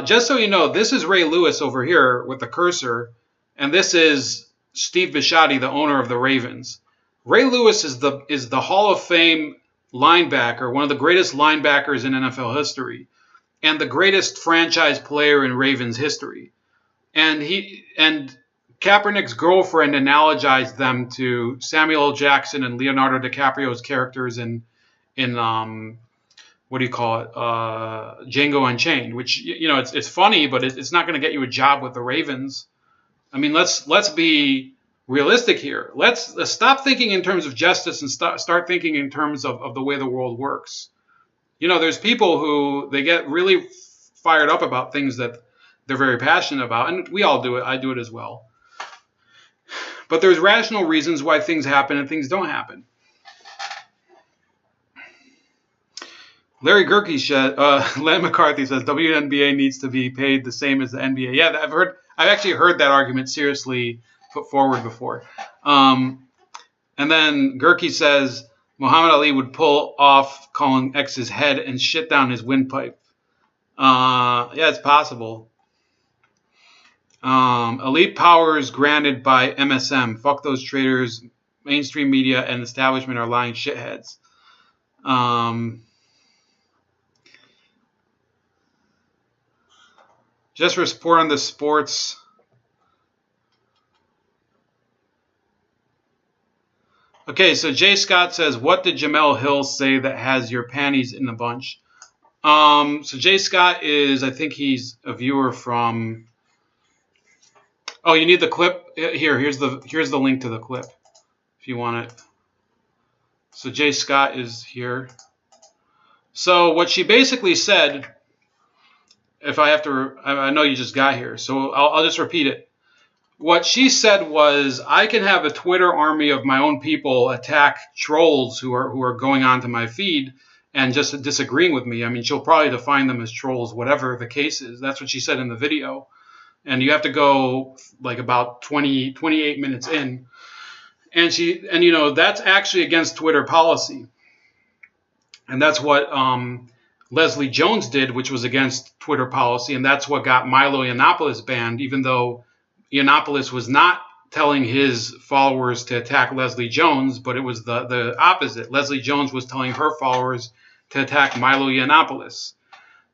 Just so you know, this is Ray Lewis over here with the cursor, and this is Steve Bisciotti, the owner of the Ravens. Ray Lewis is the Hall of Fame linebacker, one of the greatest linebackers in NFL history, and the greatest franchise player in Ravens history. And Kaepernick's girlfriend analogized them to Samuel L. Jackson and Leonardo DiCaprio's characters in what do you call it, Django Unchained, which, it's funny, but it's not going to get you a job with the Ravens. I mean, let's be realistic here. Let's stop thinking in terms of justice and start thinking in terms of the way the world works. There's people who they get really fired up about things that they're very passionate about, and we all do it. I do it as well. But there's rational reasons why things happen and things don't happen. Larry Gerke said, Len McCarthy says WNBA needs to be paid the same as the NBA. Yeah, I've actually heard that argument seriously put forward before. And then Gerke says Muhammad Ali would pull off calling X his head and shit down his windpipe. Yeah, it's possible. Elite powers granted by MSM. Fuck those traitors. Mainstream media and establishment are lying shitheads. Just report on the sports. Okay, so Jay Scott says, what did Jemele Hill say that has your panties in a bunch? So Jay Scott is, I think he's a viewer from... Oh, you need the clip? Here's the link to the clip if you want it. So Jay Scott is here. So what she basically said... If I have to, I know you just got here, so I'll just repeat it. What she said was, I can have a Twitter army of my own people attack trolls who are going onto my feed and just disagreeing with me. I mean, she'll probably define them as trolls, whatever the case is. That's what she said in the video. And you have to go like about 28 minutes in. And that's actually against Twitter policy. And that's what Leslie Jones did, which was against Twitter policy, and that's what got Milo Yiannopoulos banned, even though Yiannopoulos was not telling his followers to attack Leslie Jones, but it was the opposite. Leslie Jones was telling her followers to attack Milo Yiannopoulos.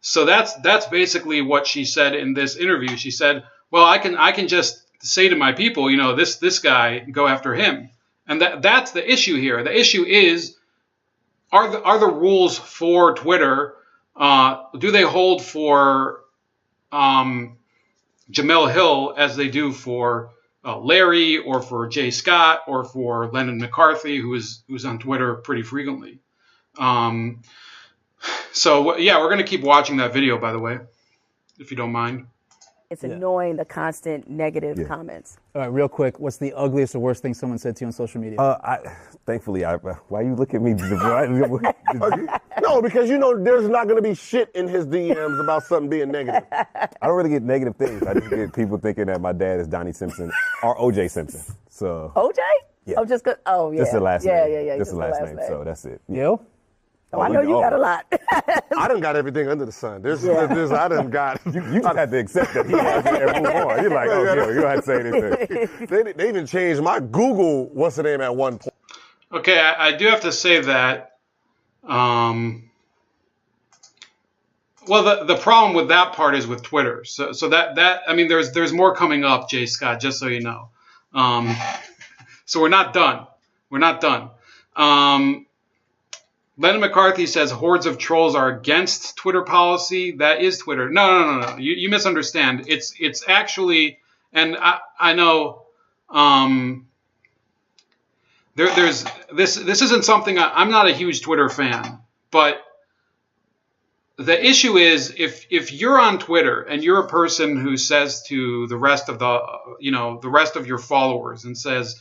So that's basically what she said in this interview. She said, well, I can just say to my people, this guy, go after him. And that's the issue here. The issue is, are the rules for Twitter, do they hold for Jemele Hill as they do for Larry or for Jay Scott or for Lennon McCarthy, who's on Twitter pretty frequently? So yeah, we're going to keep watching that video, by the way, if you don't mind. It's annoying, the constant negative comments. All right, real quick, what's the ugliest or worst thing someone said to you on social media? Thankfully, why you look at me? No, because there's not going to be shit in his DMs about something being negative. I don't really get negative things. I just get people thinking that my dad is Donnie Simpson or O.J. Simpson. So OJ? Yeah. Oh, just good. Oh, yeah. Just the last name. Yeah. Just the last name. So that's it. You? Oh, I know you got a lot. I done got everything under the sun. I done got... You just had to accept that he has it and move on. You're like, oh, yeah, you don't have to say anything. They even changed my Google what's the name at one point. Okay, I do have to say that, well, the problem with that part is with Twitter. So that I mean, there's more coming up, Jay Scott, just so you know. So we're not done. We're not done. Lennon McCarthy says hordes of trolls are against Twitter policy. That is Twitter. No. You misunderstand. It's actually, and I know there's this isn't something I'm not a huge Twitter fan, but the issue is if you're on Twitter and you're a person who says to the rest of the rest of your followers and says,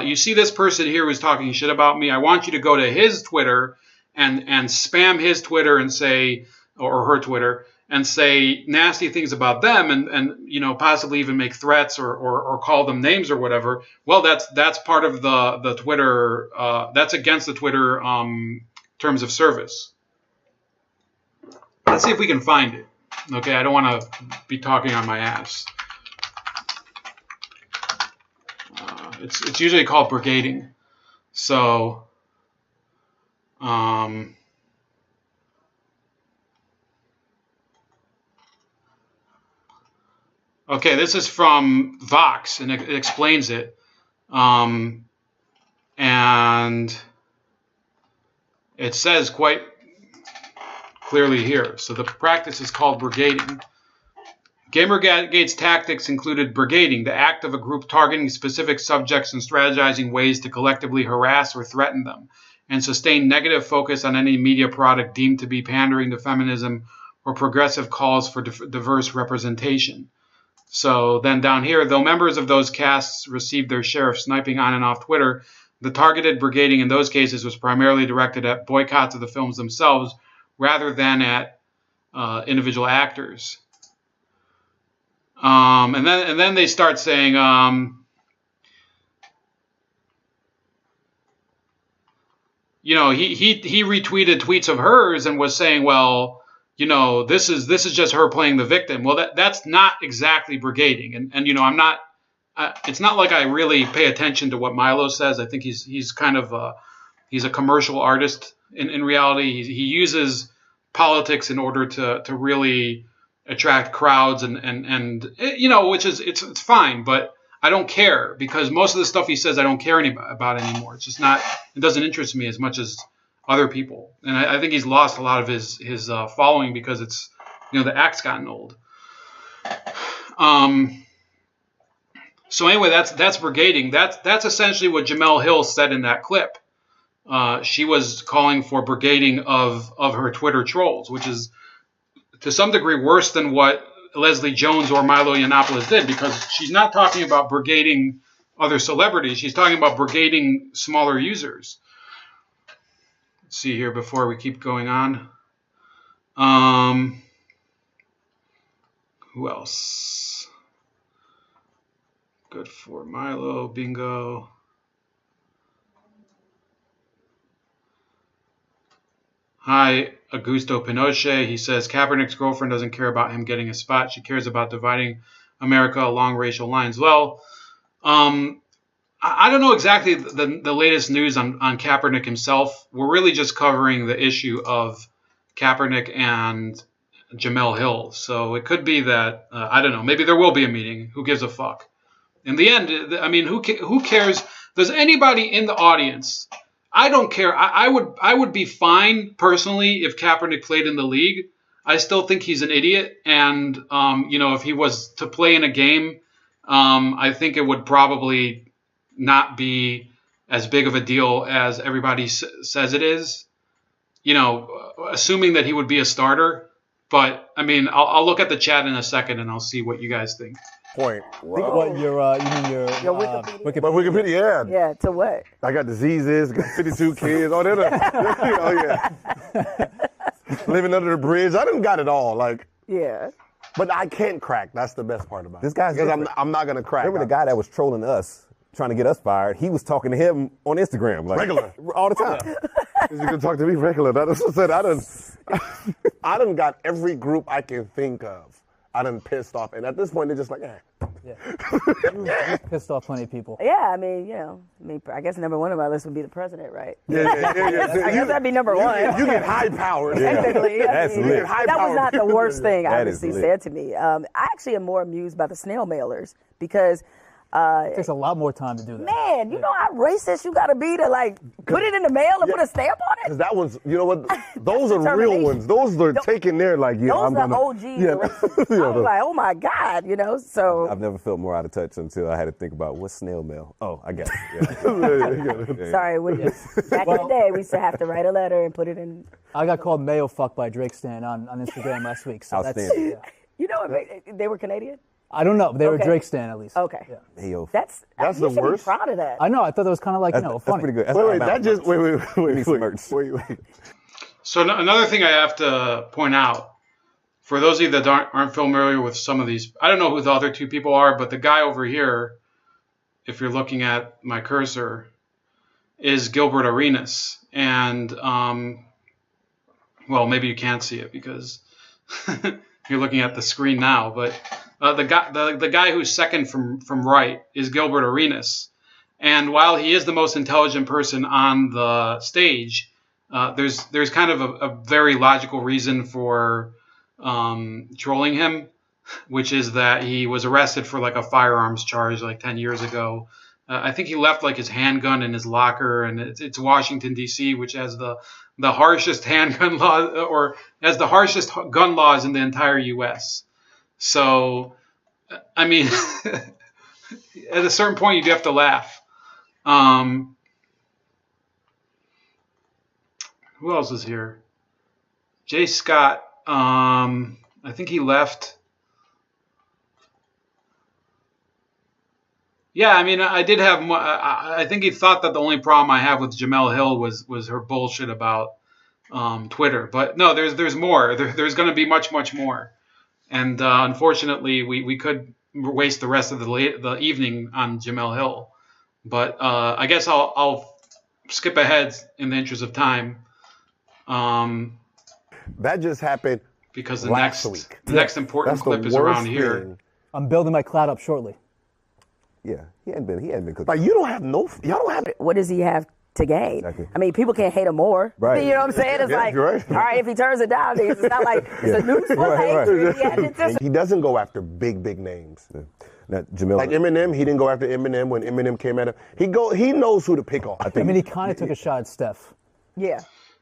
you see this person here who's talking shit about me, I want you to go to his Twitter and spam his Twitter and say, or her Twitter, and say nasty things about them and possibly even make threats or call them names or whatever. Well, that's part of the Twitter, that's against the Twitter terms of service. Let's see if we can find it. Okay, I don't want to be talking on my ass. It's usually called brigading. So, Okay, this is from Vox, and it explains it. And it says quite clearly here. So the practice is called brigading. Gamergate's tactics included brigading, the act of a group targeting specific subjects and strategizing ways to collectively harass or threaten them, and sustain negative focus on any media product deemed to be pandering to feminism or progressive calls for diverse representation. So then down here, though members of those casts received their share of sniping on and off Twitter, the targeted brigading in those cases was primarily directed at boycotts of the films themselves rather than at individual actors. And then they start saying, he retweeted tweets of hers and was saying, well, this is just her playing the victim. Well, that's not exactly brigading, and I'm not. It's not like I really pay attention to what Milo says. I think he's kind of he's a commercial artist. In reality, he uses politics in order to really attract crowds and which is it's fine, but I don't care because most of the stuff he says I don't care about anymore. It's just not. It doesn't interest me as much as other people, and I think he's lost a lot of his following because it's the act's gotten old. So anyway, that's brigading. That's essentially what Jemele Hill said in that clip. She was calling for brigading of her Twitter trolls, which is to some degree worse than what Leslie Jones or Milo Yiannopoulos did, because she's not talking about brigading other celebrities. She's talking about brigading smaller users. Let's see here before we keep going on. Who else? Good for Milo. Bingo. Hi, Augusto Pinochet. He says Kaepernick's girlfriend doesn't care about him getting a spot. She cares about dividing America along racial lines. Well, I don't know exactly the latest news on Kaepernick himself. We're really just covering the issue of Kaepernick and Jemele Hill. So it could be that, I don't know, maybe there will be a meeting. Who gives a fuck? In the end, I mean, who cares? Does anybody in the audience... I don't care. I would be fine personally if Kaepernick played in the league. I still think he's an idiot, and if he was to play in a game, I think it would probably not be as big of a deal as everybody says it is. Assuming that he would be a starter. But I mean, I'll look at the chat in a second and I'll see what you guys think. Point. Think what your Wikipedia, yeah. Yeah, to what? I got diseases, got 52 kids, all that. Living under the bridge. I done got it all. Yeah. But I can't crack. That's the best part about it. This guy's because different. I'm not gonna crack. Remember the guy that was trolling us, trying to get us fired? He was talking to him on Instagram, regular, all the time. You can talk to me regular. That's what I said. I done got every group I can think of. I done pissed off, and at this point they're just like, Yeah. You've pissed off plenty of people. Yeah, I mean, I guess number one on my list would be the president, right? Yeah. I guess that'd be number one. You get high power. Technically, That's lit. that was not the worst thing That obviously is lit. said to me. I actually am more amused by the snail mailers because It takes a lot more time to do that. man, you know how racist you gotta be to put it in the mail and put a stamp on it? Because that one's, you know what? Those are real ones. Those are taken there Those I'm are gonna. OGs. Yeah. I was like, oh my God, so. I've never felt more out of touch until I had to think about what's snail mail. Oh, I got it. Yeah. Sorry, back in the day, we used to have to write a letter and put it in. I got called mayo fuck by Drake Stan on Instagram last week. So Outstanding. that's, You know, they were Canadian? I don't know. They were Okay. Drake Stan at least. Okay. Yeah. Hey, yo. That's the you should worst. Be proud of that. I know. I thought that was kind of like, That's funny. pretty good. That's Wait, not that just wait. So another thing I have to point out, for those of you that aren't familiar with some of these, I don't know who the other two people are, but the guy over here, if you're looking at my cursor, is Gilbert Arenas. And, well, maybe you can't see it because you're looking at the screen now, but the guy who's second from right is Gilbert Arenas. And while he is the most intelligent person on the stage, there's kind of a very logical reason for trolling him. which is that he was arrested for like a firearms charge like 10 years ago. I think he left like his handgun in his locker, and it's Washington D.C., which has the harshest handgun law, or has the harshest gun laws in the entire U.S. So, I mean, at a certain point, you have to laugh. Who else is here? Jay Scott. I think he left. Yeah, I mean, I did have. I think he thought that the only problem I have with Jemele Hill was her bullshit about Twitter. But no, there's more. There's going to be much more. And unfortunately, we could waste the rest of the evening on Jemele Hill. But I guess I'll skip ahead in the interest of time. That just happened because the last next week. next important clip is around here. I'm building my cloud up shortly. Yeah, he hadn't been cooking. Like, y'all don't have. What does he have to gain? Exactly. I mean, people can't hate him more. Right. You know what I'm saying? It's Yeah, like, you're right. all right, if he turns it down, it's not like it's a news for Right. He doesn't go after big names. Yeah. Now, Jemele, Like Eminem, he didn't go after Eminem when Eminem came at him. He knows who to pick on. I mean, he kind of took a shot at Steph. Yeah.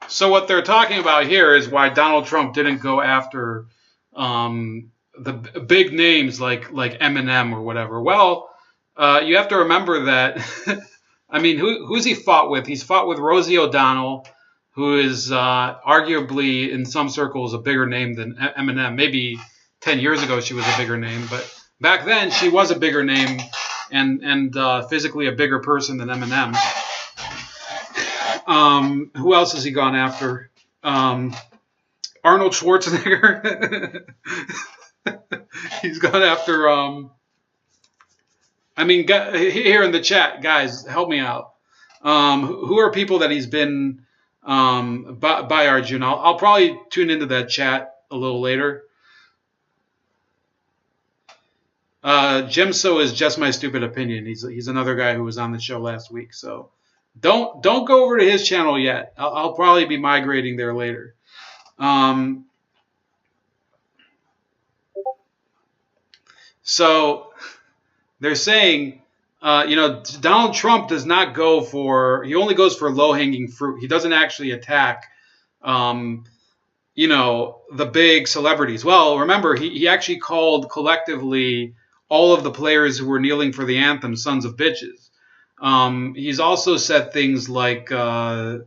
So what they're talking about here is why Donald Trump didn't go after the big names like Eminem or whatever. Well, you have to remember that. I mean, who's he fought with? He's fought with Rosie O'Donnell, who is arguably in some circles a bigger name than Eminem. Maybe 10 years ago she was a bigger name, but back then she was a bigger name and physically a bigger person than Eminem. Who else has he gone after? Arnold Schwarzenegger. He's gone after. I mean, here in the chat, guys, help me out. Who are people that he's been by Arjun? I'll probably tune into that chat a little later. Jimso is just my stupid opinion. He's another guy who was on the show last week. So don't go over to his channel yet. I'll probably be migrating there later. So they're saying, Donald Trump does not go for. He only goes for low-hanging fruit. He doesn't actually attack, the big celebrities. Well, remember, he actually called collectively all of the players who were kneeling for the anthem sons of bitches. He's also said things like, I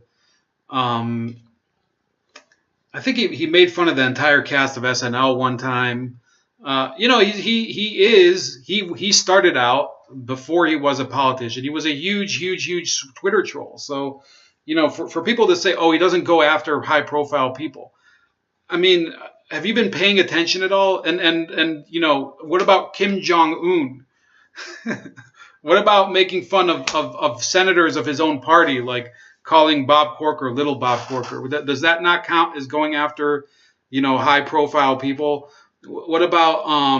think he made fun of the entire cast of SNL one time. He started out before he was a politician. He was a huge Twitter troll. So, for people to say, oh, he doesn't go after high profile people. I mean, have you been paying attention at all? And what about Kim Jong-un? What about making fun of senators of his own party, like calling Bob Corker little Bob Corker? Does that not count as going after, high profile people? What about, how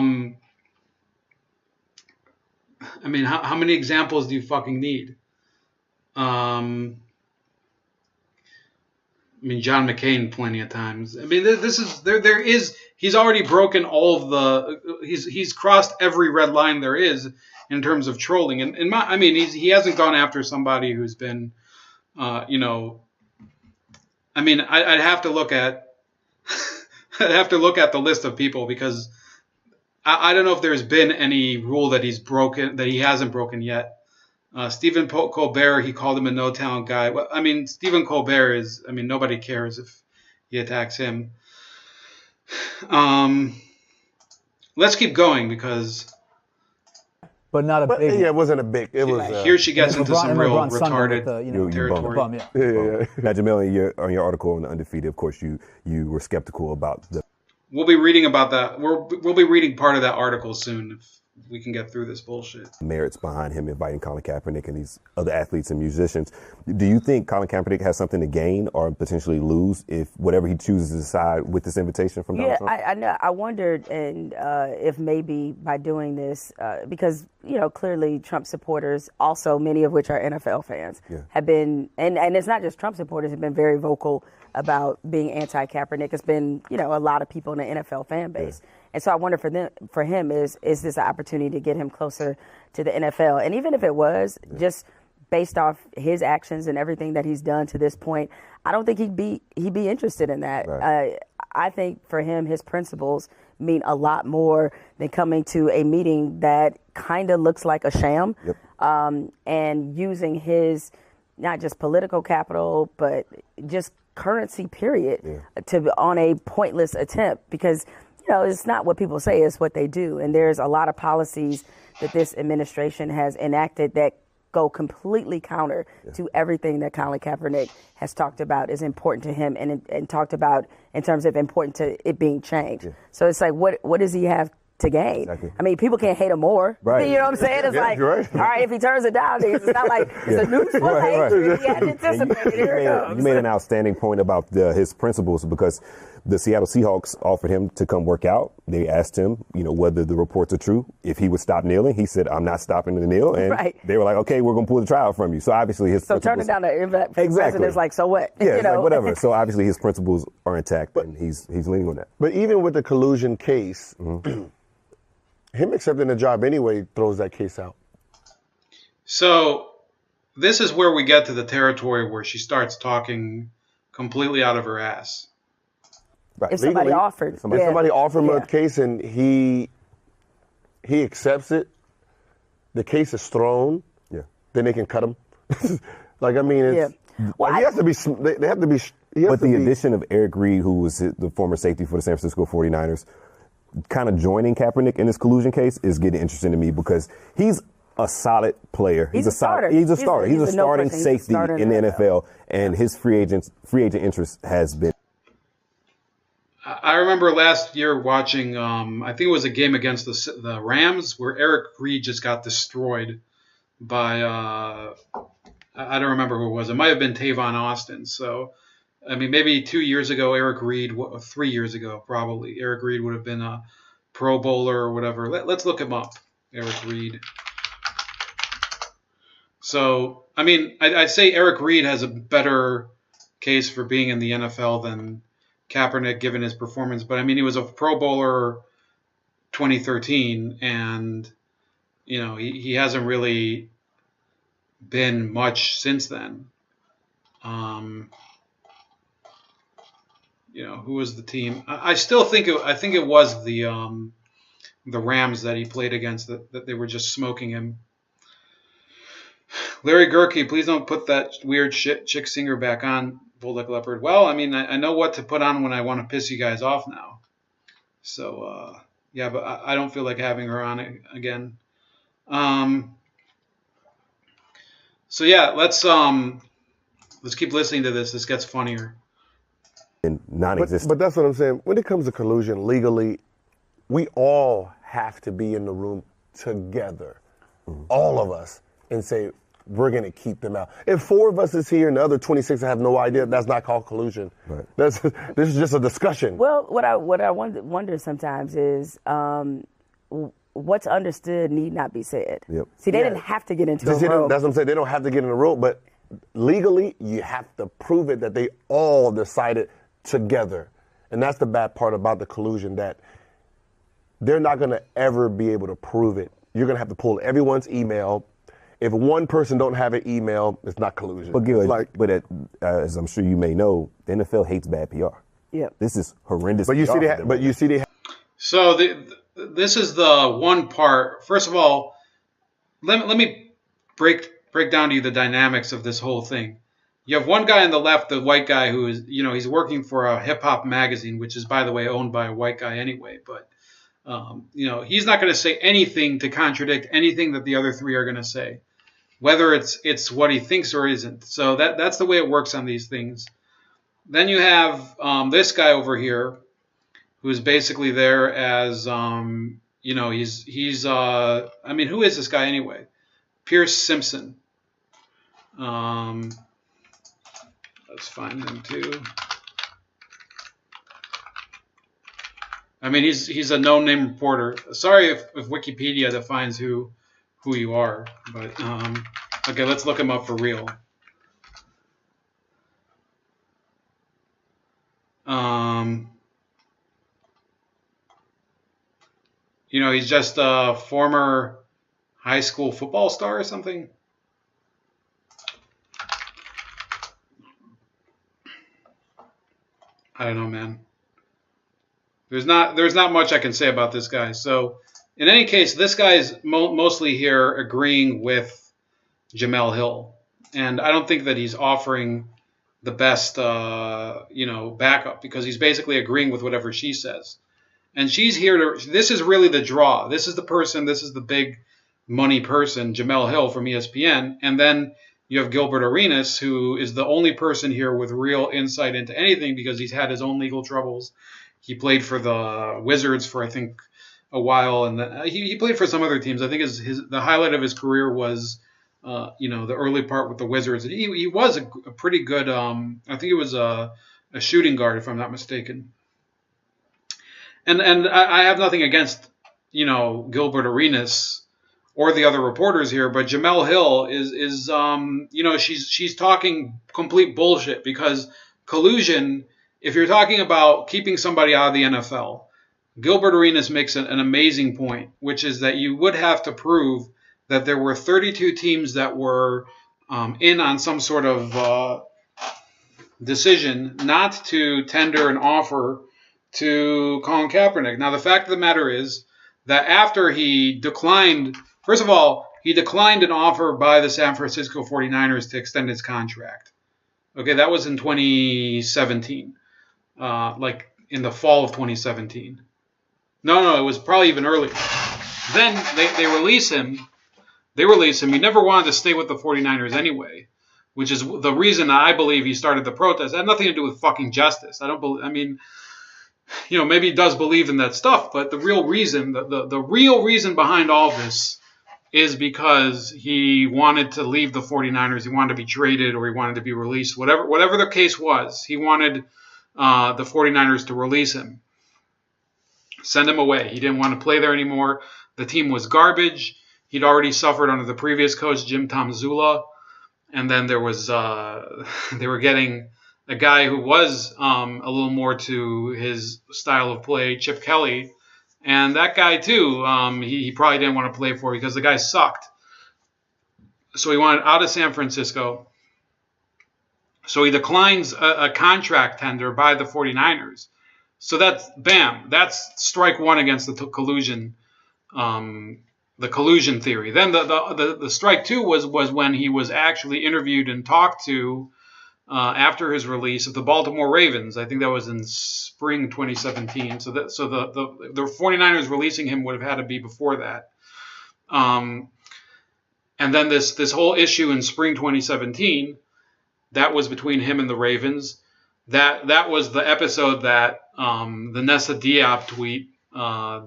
many examples do you fucking need? John McCain plenty of times. He's already broken all of he's crossed every red line there is in terms of trolling. He hasn't gone after somebody who's been, I'd have to look at, the list of people because I don't know if there's been any rule that he hasn't broken yet. Stephen Colbert, he called him a no-talent guy. Well, Stephen Colbert is, nobody cares if he attacks him. Let's keep going because... But not a big... Yeah, it wasn't a big... It was... Here she gets into some real retarded territory. Yeah. Now, Jemele, on your article on the Undefeated, of course, you were skeptical about the... We'll be reading about that. We'll be reading part of that article soon if we can get through this bullshit. Merits behind him inviting Colin Kaepernick and these other athletes and musicians. Do you think Colin Kaepernick has something to gain or potentially lose if whatever he chooses to decide with this invitation from Donald Trump? I know. I wondered if maybe by doing this, because, clearly Trump supporters, also many of which are NFL fans, have been, and it's not just Trump supporters, have been very vocal about being anti-Kaepernick. It's been, a lot of people in the NFL fan base. Yeah. And so I wonder for him, is this an opportunity to get him closer to the NFL? And even if it was, just based off his actions and everything that he's done to this point, I don't think he'd be interested in that. Right. I think for him, his principles mean a lot more than coming to a meeting that kind of looks like a sham. Yep. And using his not just political capital, but just currency, period, on a pointless attempt, because it's not what people say, it's what they do. And there's a lot of policies that this administration has enacted that go completely counter to everything that Colin Kaepernick has talked about is important to him and talked about in terms of important to it being changed. Yeah. So it's like, what does he have to gain? Exactly. I mean, people can't hate him more. Right. You know what I'm saying? It's like, right. All right, if he turns it down, it's not like it's a news for hate. He hadn't anticipated. You made an outstanding point about his principles, because the Seattle Seahawks offered him to come work out. They asked him, whether the reports are true. If he would stop kneeling, he said, "I'm not stopping to kneel." And they were like, "Okay, we're going to pull the trial from you." So obviously his turning down the president is like, so what? Yeah, it's like whatever. So obviously his principles are intact, and he's leaning on that. But even with the collusion case, him accepting the job anyway throws that case out. So this is where we get to the territory where she starts talking completely out of her ass. Right. If somebody offered. If somebody offered him a case and he accepts it, the case is thrown, then they can cut him. Like, I mean, it's, well, he has to be, they have to be. But the addition of Eric Reed, who was the former safety for the San Francisco 49ers, kind of joining Kaepernick in this collusion case is getting interesting to me, because he's a solid player. He's a starter. He's a starter. He's a starting safety in the NFL, and his free agent interest has been. I remember last year watching, I think it was a game against the Rams, where Eric Reed just got destroyed by, I don't remember who it was. It might have been Tavon Austin. So, I mean, maybe 2 years ago, 3 years ago, probably, Eric Reed would have been a Pro Bowler or whatever. Let's look him up, Eric Reed. So, I mean, I'd say Eric Reed has a better case for being in the NFL than Kaepernick, given his performance. But I mean, he was a Pro Bowler 2013, and he hasn't really been much since then. Who was the team? I still think it was the Rams that he played against, that they were just smoking him. Larry Gerke, please don't put that weird chick singer back on, Bulldog Leopard. Well, I mean, I know what to put on when I want to piss you guys off now. So, but I don't feel like having her on again. So yeah, let's keep listening to this. This gets funnier. Non-existent. But that's what I'm saying. When it comes to collusion, legally, we all have to be in the room together, all of us, and say, we're going to keep them out. If 4 of us is here and the other 26 have no idea, that's not called collusion. Right. This is just a discussion. Well, what I wonder sometimes is what's understood need not be said. Yep. See, they didn't have to get into a row. That's what I'm saying. They don't have to get in a row, but legally, you have to prove it that they all decided together. And that's the bad part about the collusion, that they're not going to ever be able to prove it. You're going to have to pull everyone's email. If one person don't have an email, it's not collusion. But as I'm sure you may know, the NFL hates bad PR. Yeah, this is horrendous. But you see, So this is the one part. First of all, let me break down to you the dynamics of this whole thing. You have one guy on the left, the white guy, who is, he's working for a hip hop magazine, which is, by the way, owned by a white guy anyway. But he's not going to say anything to contradict anything that the other 3 are going to say, whether it's what he thinks or isn't. So that's the way it works on these things. Then you have this guy over here, who's basically there as he's I mean, who is this guy anyway? Pierce Simpson. Let's find him too. I mean, he's a no-name reporter. Sorry if Wikipedia defines who you are, but okay, let's look him up for real. He's just a former high school football star or something. I don't know, man. There's not much I can say about this guy. So, in any case, this guy is mostly here agreeing with Jemele Hill, and I don't think that he's offering the best, backup, because he's basically agreeing with whatever she says. And she's here to. This is really the draw. This is the person. This is the big money person, Jemele Hill from ESPN, and then you have Gilbert Arenas, who is the only person here with real insight into anything because he's had his own legal troubles. He played for the Wizards for, I think, a while, and he played for some other teams. I think the highlight of his career was, the early part with the Wizards. And he was a pretty good. I think he was a shooting guard, if I'm not mistaken. And I have nothing against Gilbert Arenas or the other reporters here, but Jemele Hill is she's talking complete bullshit, because collusion. If you're talking about keeping somebody out of the NFL, Gilbert Arenas makes an amazing point, which is that you would have to prove that there were 32 teams that were in on some sort of decision not to tender an offer to Colin Kaepernick. Now, the fact of the matter is that after he declined, first of all, he declined an offer by the San Francisco 49ers to extend his contract. Okay, that was in 2017. Like in the fall of 2017. No, it was probably even earlier. Then they release him. They release him. He never wanted to stay with the 49ers anyway, which is the reason I believe he started the protest. It had nothing to do with fucking justice. Maybe he does believe in that stuff, but the real reason, the real reason behind all this is because he wanted to leave the 49ers. He wanted to be traded, or he wanted to be released. Whatever the case was, he wanted the 49ers to release him, send him away. He didn't want to play there anymore. The team was garbage. He'd already suffered under the previous coach, Jim Tomzula, and then there was they were getting a guy who was a little more to his style of play, Chip Kelly, and that guy too, he probably didn't want to play for because the guy sucked. So he wanted out of San Francisco. So he declines a contract tender by the 49ers. So that's strike one against the collusion, the collusion theory. Then the strike two was when he was actually interviewed and talked to after his release of the Baltimore Ravens. I think that was in spring 2017. So the 49ers releasing him would have had to be before that. And then this whole issue in spring 2017. That was between him and the Ravens. That was the episode that the Nessa Diop tweet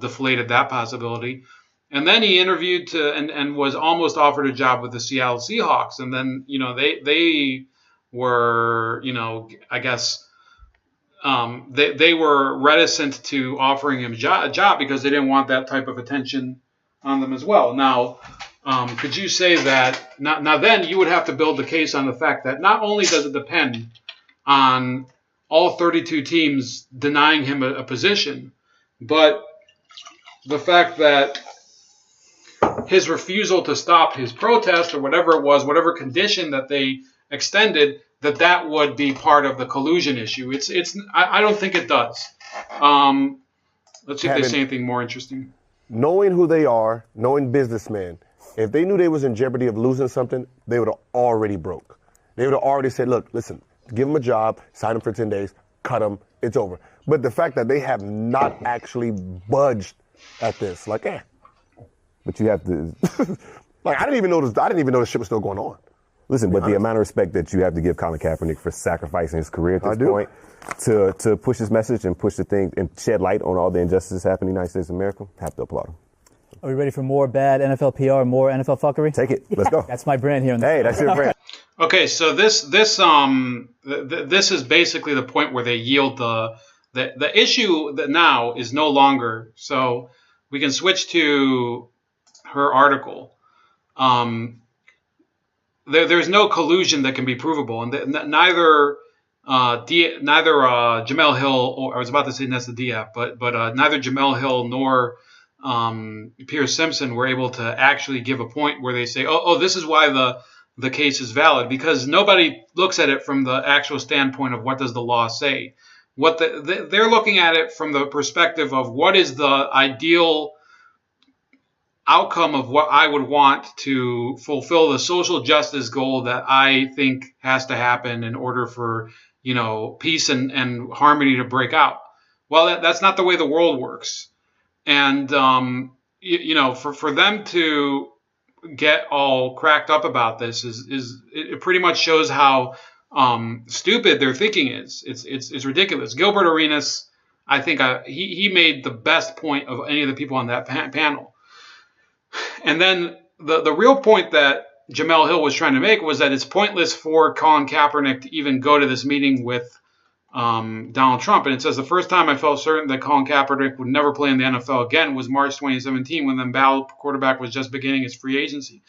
deflated that possibility. And then he interviewed and was almost offered a job with the Seattle Seahawks. And then, they were, I guess they were reticent to offering him a job because they didn't want that type of attention on them as well. Now, could you say that now then you would have to build the case on the fact that not only does it depend on all 32 teams denying him a position, but the fact that his refusal to stop his protest or whatever it was, whatever condition that they extended, that would be part of the collusion issue. I don't think it does. Let's see if they say anything more interesting. Knowing who they are, knowing businessmen, if they knew they was in jeopardy of losing something, they would have already broke. They would have already said, look, listen, give him a job, sign him for 10 days, cut him, it's over. But the fact that they have not actually budged at this, like, But you have to... like, I didn't even know the shit was still going on. Listen, but the amount of respect that you have to give Colin Kaepernick for sacrificing his career at this point to push his message and push the thing and shed light on all the injustices happening in the United States of America, have to applaud him. Are we ready for more bad NFL PR, more NFL fuckery? Take it. Let's go. That's my brand here. On the Hey, that's your brand. Okay, so this is basically the point where they yield the issue that now is no longer. So we can switch to her article. There's no collusion that can be provable, and neither neither Jemele Hill, or I was about to say Nessa Diab, but neither Jemele Hill nor Pierce Simpson were able to actually give a point where they say, oh, this is why the case is valid, because nobody looks at it from the actual standpoint of what does the law say. What they're looking at it from the perspective of what is the ideal outcome of what I would want to fulfill the social justice goal that I think has to happen in order for, peace and harmony to break out. Well, that's not the way the world works. And, for them to get all cracked up about this it pretty much shows how stupid their thinking is. It's ridiculous. Gilbert Arenas, I think he made the best point of any of the people on that panel. And then the real point that Jemele Hill was trying to make was that it's pointless for Colin Kaepernick to even go to this meeting with Donald Trump. And it says, the first time I felt certain that Colin Kaepernick would never play in the NFL again was March 2017, when the embattled quarterback was just beginning his free agency.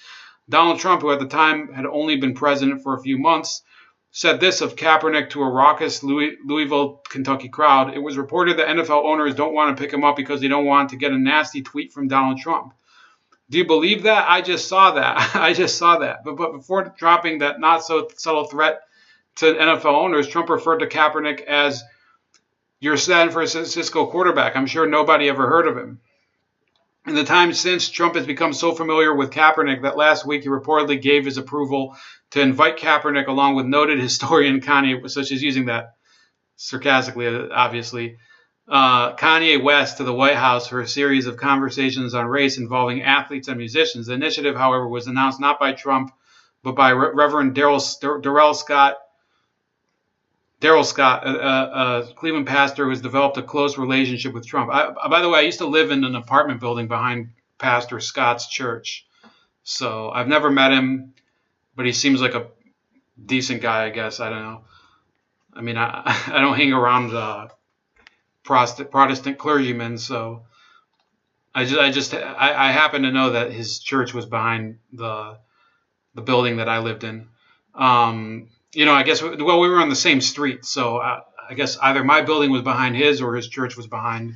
Donald Trump, who at the time had only been president for a few months, said this of Kaepernick to a raucous Louisville, Kentucky crowd. It was reported that NFL owners don't want to pick him up because they don't want to get a nasty tweet from Donald Trump. Do you believe that? I just saw that. But before dropping that not so subtle threat to NFL owners, Trump referred to Kaepernick as your San Francisco quarterback. I'm sure nobody ever heard of him. In the time since, Trump has become so familiar with Kaepernick that last week he reportedly gave his approval to invite Kaepernick, along with noted historian Kanye, such as using that sarcastically, obviously, Kanye West to the White House for a series of conversations on race involving athletes and musicians. The initiative, however, was announced not by Trump, but by Reverend Darrell Scott, a Cleveland pastor who has developed a close relationship with Trump. By the way, I used to live in an apartment building behind Pastor Scott's church. So I've never met him, but he seems like a decent guy, I guess. I don't know. I mean, I don't hang around Protestant clergymen, so I happen to know that his church was behind the building that I lived in. I guess, we were on the same street, so I guess either my building was behind his or his church was behind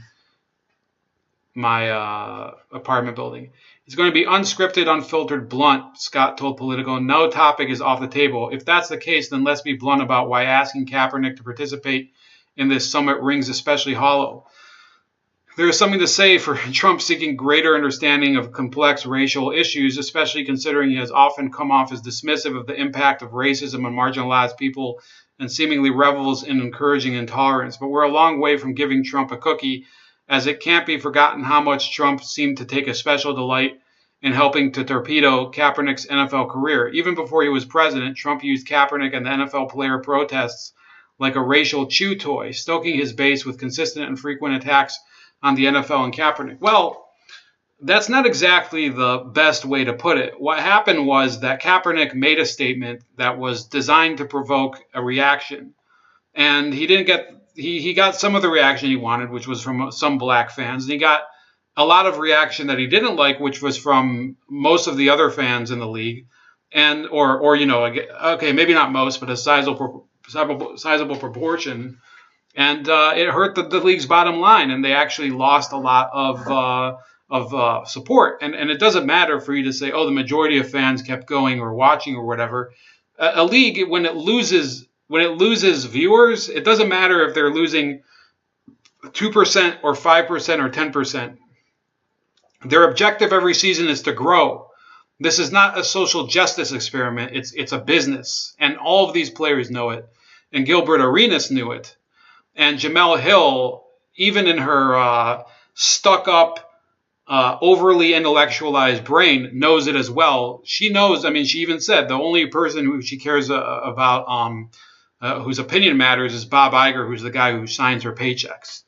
my apartment building. It's going to be unscripted, unfiltered, blunt, Scott told Politico. No topic is off the table. If that's the case, then let's be blunt about why asking Kaepernick to participate in this summit rings especially hollow. There is something to say for Trump seeking greater understanding of complex racial issues, especially considering he has often come off as dismissive of the impact of racism on marginalized people and seemingly revels in encouraging intolerance. But we're a long way from giving Trump a cookie, as it can't be forgotten how much Trump seemed to take a special delight in helping to torpedo Kaepernick's NFL career. Even before he was president, Trump used Kaepernick and the NFL player protests like a racial chew toy, stoking his base with consistent and frequent attacks on the NFL and Kaepernick. Well, that's not exactly the best way to put it. What happened was that Kaepernick made a statement that was designed to provoke a reaction. And he got some of the reaction he wanted, which was from some black fans. And he got a lot of reaction that he didn't like, which was from most of the other fans in the league. And, okay, maybe not most, but a sizable proportion. And it hurt the league's bottom line, and they actually lost a lot of support. And it doesn't matter for you to say, oh, the majority of fans kept going or watching or whatever. A league, when it loses viewers, it doesn't matter if they're losing 2% or 5% or 10%. Their objective every season is to grow. This is not a social justice experiment. It's a business, and all of these players know it. And Gilbert Arenas knew it. And Jemele Hill, even in her stuck-up, overly intellectualized brain, knows it as well. She knows, she even said the only person who she cares about, whose opinion matters, is Bob Iger, who's the guy who signs her paychecks.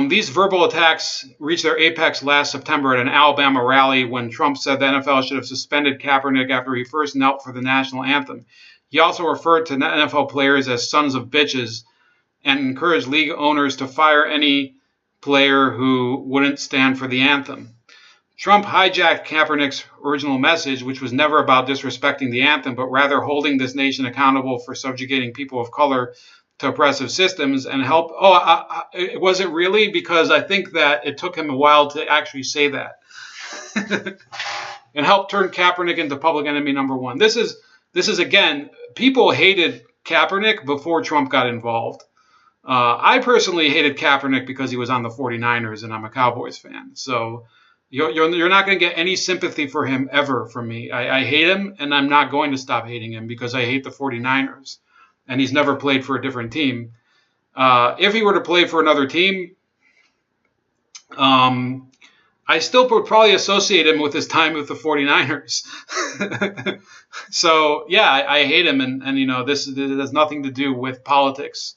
These verbal attacks reached their apex last September at an Alabama rally when Trump said the NFL should have suspended Kaepernick after he first knelt for the national anthem. He also referred to NFL players as sons of bitches and encouraged league owners to fire any player who wouldn't stand for the anthem. Trump hijacked Kaepernick's original message, which was never about disrespecting the anthem, but rather holding this nation accountable for subjugating people of color to oppressive systems and help. Was it really? Because I think that it took him a while to actually say that. And help turn Kaepernick into public enemy number one. This is again, people hated Kaepernick before Trump got involved. I personally hated Kaepernick because he was on the 49ers and I'm a Cowboys fan. So you're not going to get any sympathy for him ever from me. I hate him and I'm not going to stop hating him because I hate the 49ers. And he's never played for a different team. If he were to play for another team, I still would probably associate him with his time with the 49ers. So, yeah, I hate him. And this has nothing to do with politics.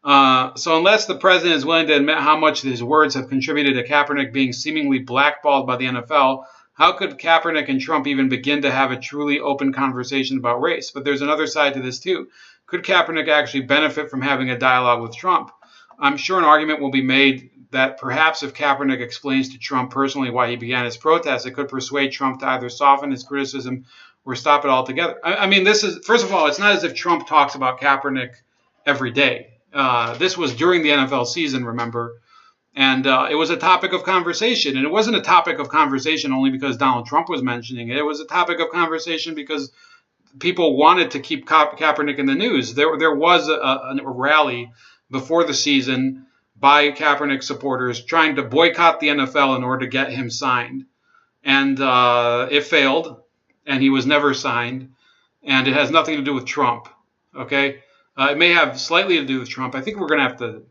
So unless the president is willing to admit how much his words have contributed to Kaepernick being seemingly blackballed by the NFL, how could Kaepernick and Trump even begin to have a truly open conversation about race? But there's another side to this, too. Could Kaepernick actually benefit from having a dialogue with Trump? I'm sure an argument will be made that perhaps if Kaepernick explains to Trump personally why he began his protest, it could persuade Trump to either soften his criticism or stop it altogether. I mean, this is, first of all, it's not as if Trump talks about Kaepernick every day. This was during the NFL season, remember, and it was a topic of conversation. And it wasn't a topic of conversation only because Donald Trump was mentioning it. It was a topic of conversation because people wanted to keep Kaepernick in the news. There was a rally before the season by Kaepernick supporters trying to boycott the NFL in order to get him signed. And it failed, and he was never signed. And it has nothing to do with Trump, okay? It may have slightly to do with Trump. I think we're going to have to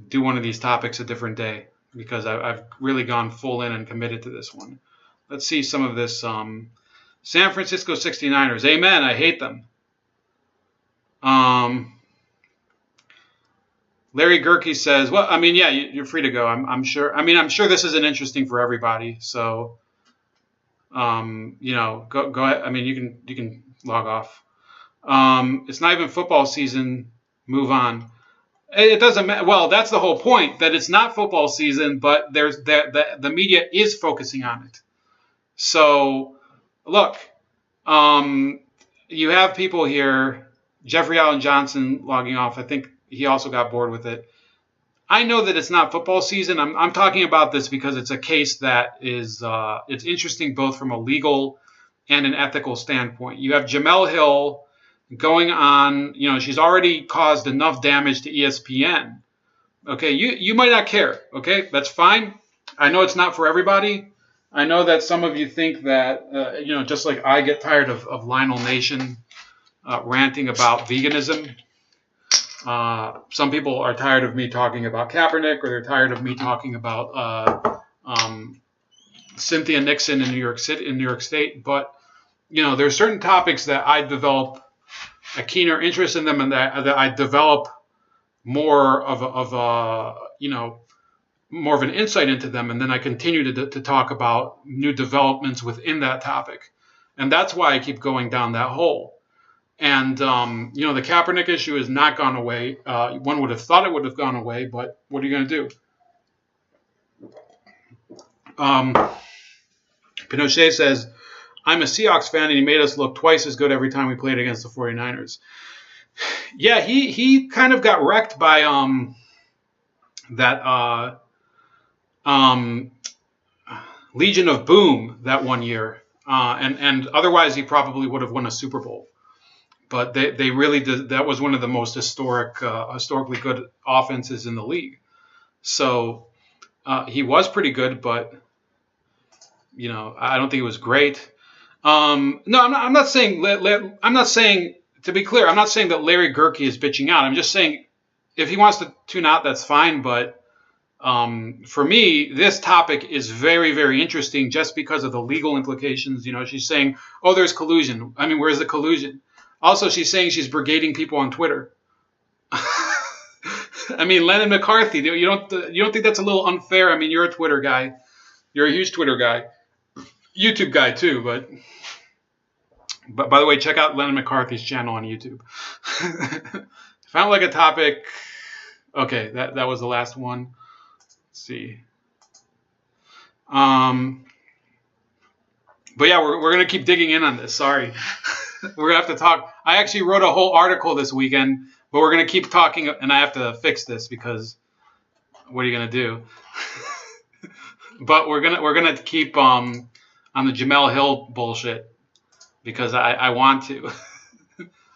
do one of these topics a different day because I've really gone full in and committed to this one. Let's see some of this. San Francisco 69ers. Amen. I hate them. Larry Gerke says, well, I mean, yeah, you're free to go. I'm sure. I mean, I'm sure this isn't interesting for everybody. So, go ahead. I mean, you can log off. It's not even football season. Move on. It doesn't matter. Well, that's the whole point, that it's not football season, but there's the media is focusing on it. So, look, you have people here, Jeffrey Allen Johnson logging off. I think he also got bored with it. I know that it's not football season. I'm talking about this because it's a case that is it's interesting both from a legal and an ethical standpoint. You have Jemele Hill going on, she's already caused enough damage to ESPN. Okay, you might not care. Okay, that's fine. I know it's not for everybody. I know that some of you think that, just like I get tired of Lionel Nation ranting about veganism. Some people are tired of me talking about Kaepernick, or they're tired of me talking about Cynthia Nixon in New York State. But there's certain topics that I develop a keener interest in them, and that I develop more of an insight into them, and then I continue to talk about new developments within that topic, and that's why I keep going down that hole. And, the Kaepernick issue has not gone away. One would have thought it would have gone away, but what are you going to do? Pinochet says, I'm a Seahawks fan, and he made us look twice as good every time we played against the 49ers. Yeah, he kind of got wrecked by that Legion of Boom that one year. And otherwise, he probably would have won a Super Bowl. But they really did. That was one of the most historically good offenses in the league. So he was pretty good, but I don't think it was great. No, I'm not saying. I'm not saying. To be clear, I'm not saying that Larry Gerke is bitching out. I'm just saying if he wants to tune out, that's fine. But for me, this topic is very, very interesting just because of the legal implications. She's saying, "Oh, there's collusion." I mean, where's the collusion? Also, she's saying she's brigading people on Twitter. I mean, Lennon McCarthy. You don't think that's a little unfair? I mean, you're a Twitter guy. You're a huge Twitter guy, YouTube guy too. But by the way, check out Lennon McCarthy's channel on YouTube. If I don't like a topic, okay, that was the last one. Let's see. But yeah, we're going to keep digging in on this. Sorry. We're going to have to talk. I actually wrote a whole article this weekend, but we're going to keep talking, and I have to fix this because what are you going to do? But we're gonna keep on the Jemele Hill bullshit because I want to.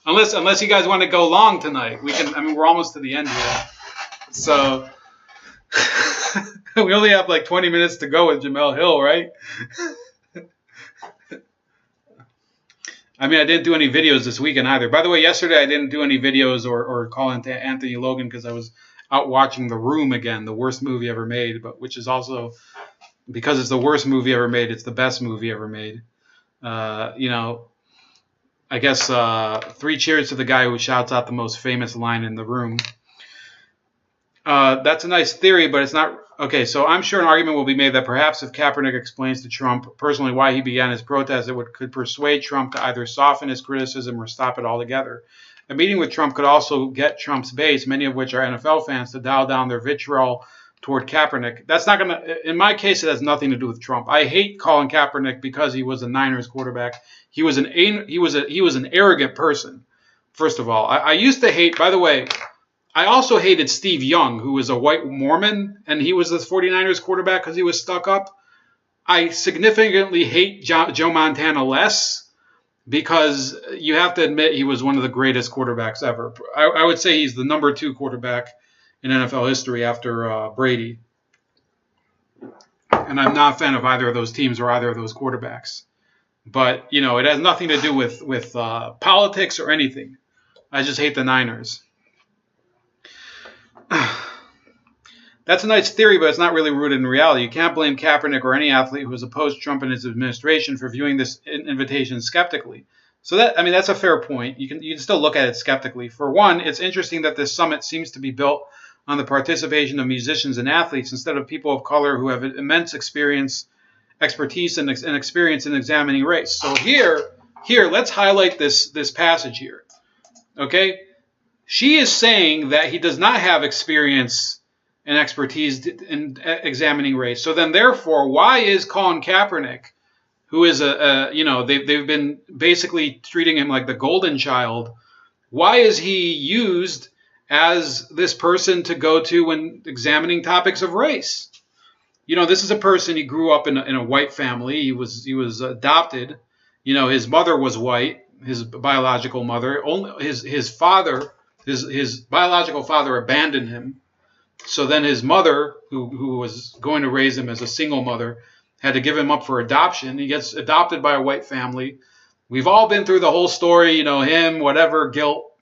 unless you guys want to go long tonight, we can. I mean, we're almost to the end here, so we only have like 20 minutes to go with Jemele Hill, right? I mean, I didn't do any videos this weekend either. By the way, yesterday I didn't do any videos or call into Anthony Logan because I was out watching The Room again, the worst movie ever made, but which is also, because it's the worst movie ever made, it's the best movie ever made. I guess 3 cheers to the guy who shouts out the most famous line in The Room. That's a nice theory, but it's not. Okay, so I'm sure an argument will be made that perhaps if Kaepernick explains to Trump personally why he began his protest, could persuade Trump to either soften his criticism or stop it altogether. A meeting with Trump could also get Trump's base, many of which are NFL fans, to dial down their vitriol toward Kaepernick. That's not going to, in my case, it has nothing to do with Trump. I hate Colin Kaepernick because he was a Niners quarterback. He was an arrogant person, first of all. I used to hate, by the way, I also hated Steve Young, who was a white Mormon, and he was the 49ers quarterback because he was stuck up. I significantly hate Joe Montana less because you have to admit he was one of the greatest quarterbacks ever. I would say he's the number 2 quarterback in NFL history after Brady. And I'm not a fan of either of those teams or either of those quarterbacks. But, it has nothing to do with politics or anything. I just hate the Niners. That's a nice theory, but it's not really rooted in reality. You can't blame Kaepernick or any athlete who has opposed Trump and his administration for viewing this invitation skeptically. So that's a fair point. You can still look at it skeptically. For one, it's interesting that this summit seems to be built on the participation of musicians and athletes instead of people of color who have immense expertise and experience in examining race. So here, let's highlight this passage here. Okay? She is saying that he does not have experience and expertise in examining race. So then, therefore, why is Colin Kaepernick, who is they've been basically treating him like the golden child, why is he used as this person to go to when examining topics of race? This is a person, he grew up in a white family. He was adopted. His mother was white, his biological mother. Only his father. His biological father abandoned him. So then his mother, who was going to raise him as a single mother, had to give him up for adoption. He gets adopted by a white family. We've all been through the whole story, him, whatever, guilt,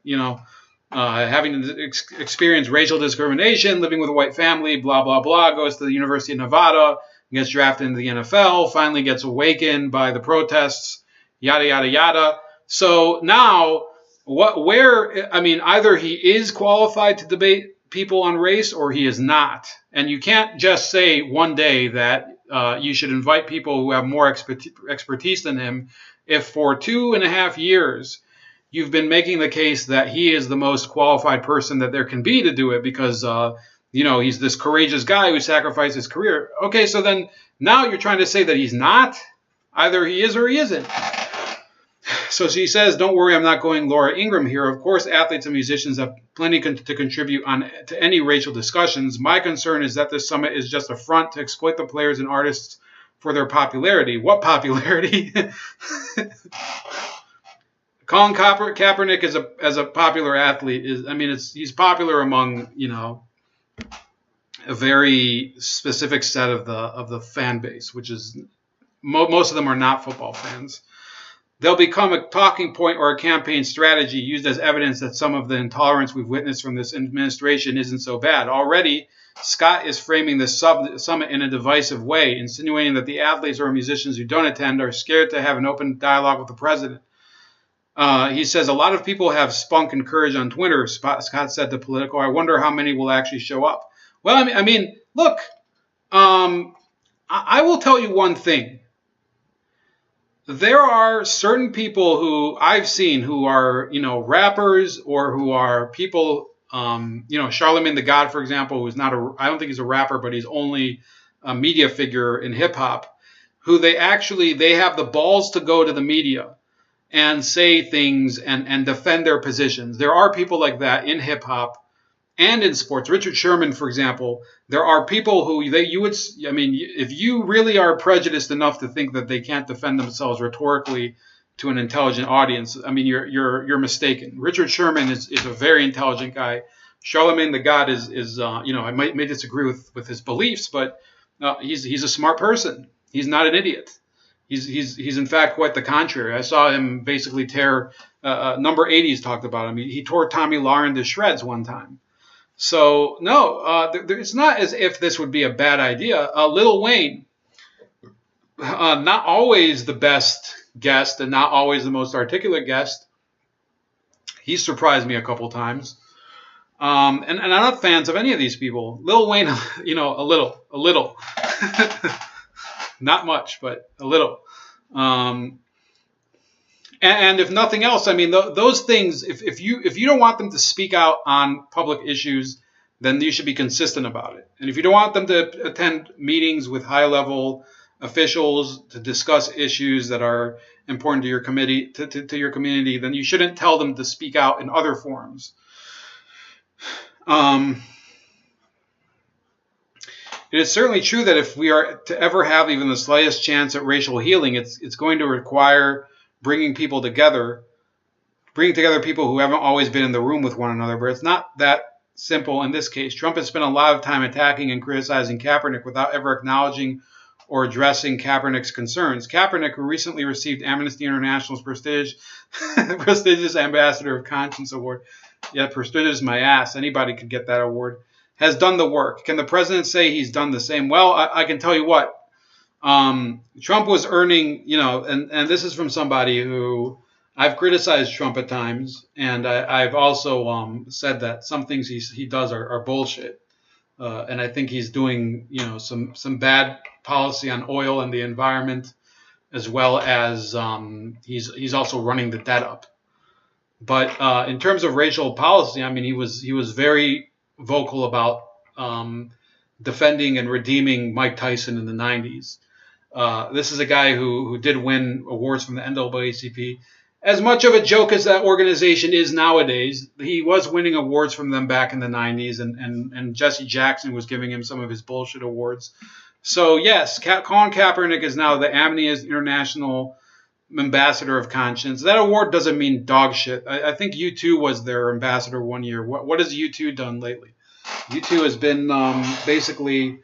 having to experience racial discrimination, living with a white family, blah, blah, blah, goes to the University of Nevada, gets drafted into the NFL, finally gets awakened by the protests, yada, yada, yada. So now, either he is qualified to debate people on race or he is not. And you can't just say one day that you should invite people who have more expertise than him if for 2.5 years you've been making the case that he is the most qualified person that there can be to do it because, he's this courageous guy who sacrificed his career. Okay, so then now you're trying to say that he's not? Either he is or he isn't. So she says, don't worry, I'm not going Laura Ingraham here. Of course, athletes and musicians have plenty to contribute to any racial discussions. My concern is that this summit is just a front to exploit the players and artists for their popularity. What popularity? Colin Kaepernick as a popular athlete he's popular among, a very specific set of the fan base, which is most of them are not football fans. They'll become a talking point or a campaign strategy used as evidence that some of the intolerance we've witnessed from this administration isn't so bad. Already, Scott is framing this summit in a divisive way, insinuating that the athletes or musicians who don't attend are scared to have an open dialogue with the president. He says, a lot of people have spunk and courage on Twitter, Scott said to Politico. I wonder how many will actually show up. Well, look, I will tell you one thing. There are certain people who I've seen who are, rappers or who are people, Charlemagne the God, for example, who's I don't think he's a rapper, but he's only media figure in hip hop, who they have the balls to go to the media and say things and defend their positions. There are people like that in hip hop and in sports. Richard Sherman, for example, there are people who if you really are prejudiced enough to think that they can't defend themselves rhetorically to an intelligent audience, I mean, you're mistaken. Richard Sherman is a very intelligent guy. Charlemagne the God is I may disagree with his beliefs, but he's a smart person. He's not an idiot. He's in fact quite the contrary. I saw him basically tear number 80s talked about him. He tore Tommy Lauren to shreds one time. So no, it's not as if this would be a bad idea. Lil Wayne, not always the best guest and not always the most articulate guest. He surprised me a couple times. And I'm not fans of any of these people. Lil Wayne, a little. Not much, but a little. And if nothing else, I mean, those things, if you don't want them to speak out on public issues, then you should be consistent about it. And if you don't want them to attend meetings with high-level officials to discuss issues that are important to your committee, to your community, then you shouldn't tell them to speak out in other forums. It is certainly true that if we are to ever have even the slightest chance at racial healing, it's going to require bringing together people who haven't always been in the room with one another. But it's not that simple in this case. Trump has spent a lot of time attacking and criticizing Kaepernick without ever acknowledging or addressing Kaepernick's concerns. Kaepernick, who recently received Amnesty International's prestigious Ambassador of Conscience Award, prestigious my ass, anybody could get that award, has done the work. Can the president say he's done the same? Well, I can tell you what. Trump was earning, and this is from somebody who I've criticized Trump at times, and I've also said that some things he does are bullshit. And I think he's doing, some bad policy on oil and the environment, as well as he's also running the debt up. But in terms of racial policy, I mean, he was very vocal about defending and redeeming Mike Tyson in the 90s. This is a guy who did win awards from the NAACP. As much of a joke as that organization is nowadays, he was winning awards from them back in the 90s, and Jesse Jackson was giving him some of his bullshit awards. So, yes, Colin Kaepernick is now the Amnesty International Ambassador of Conscience. That award doesn't mean dog shit. I think U2 was their ambassador one year. What has U2 done lately? U2 has been basically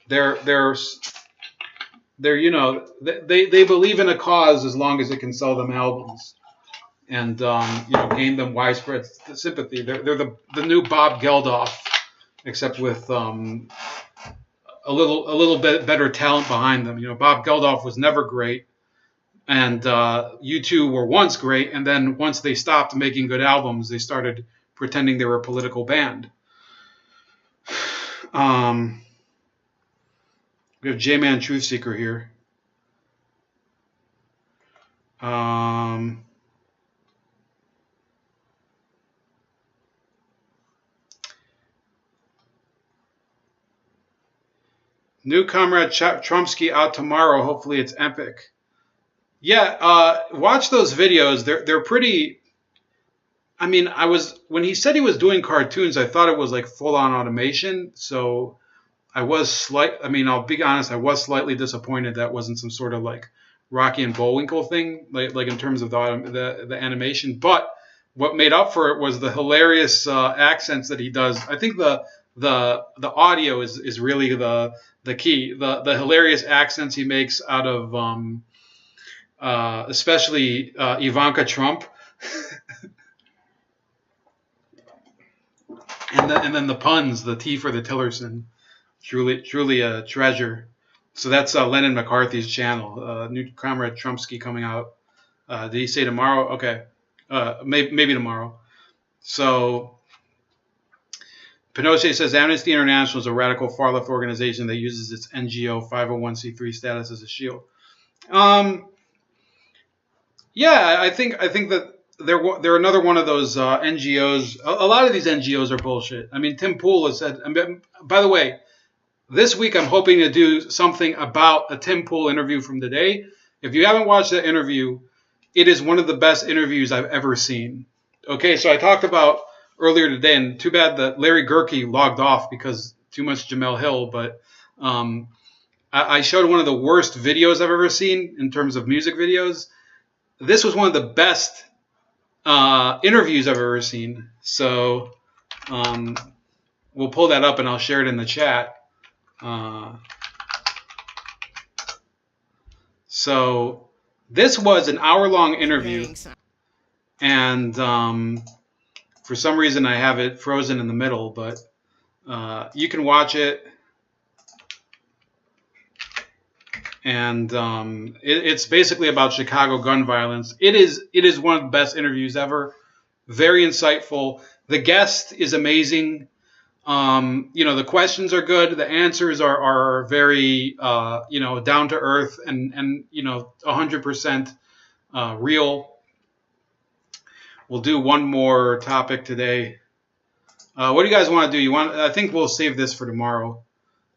they believe in a cause as long as it can sell them albums and gain them widespread sympathy. They're the new Bob Geldof, except with a little bit better talent behind them. Bob Geldof was never great, and U2 were once great, and then once they stopped making good albums, they started pretending they were a political band. We have J-Man Truth Seeker here. New Comrade Trumpsky out tomorrow. Hopefully it's epic. Yeah, watch those videos. They're pretty. I mean, when he said he was doing cartoons, I thought it was like full-on automation. So I'll be honest, I was slightly disappointed that wasn't some sort of like Rocky and Bullwinkle thing, like in terms of the animation. But what made up for it was the hilarious accents that he does. I think the audio is really the key. The hilarious accents he makes out of especially Ivanka Trump. And then the puns, the T for the Tillerson, truly a treasure. So that's Lennon McCarthy's channel. New Comrade Trumpsky coming out. Did he say tomorrow? Okay, maybe tomorrow. So Pinochet says Amnesty International is a radical far-left organization that uses its NGO 501c3 status as a shield. Yeah, I think that. They're another one of those NGOs. A lot of these NGOs are bullshit. I mean, Tim Pool has said. By the way, This week, I'm hoping to do something about a Tim Pool interview from today. If you haven't watched that interview, it is one of the best interviews I've ever seen. Okay, so I talked about earlier today, and too bad that Larry Gerke logged off because too much Jemele Hill, but I showed one of the worst videos I've ever seen in terms of music videos. This was one of the best interviews I've ever seen. So we'll pull that up and I'll share it in the chat. So this was an hour-long interview, and for some reason I have it frozen in the middle, but you can watch it. And it's basically about Chicago gun violence. It is one of the best interviews ever. Very insightful. The guest is amazing. The questions are good. The answers are very down to earth and 100% real. We'll do one more topic today. What do you guys want to do? I think we'll save this for tomorrow,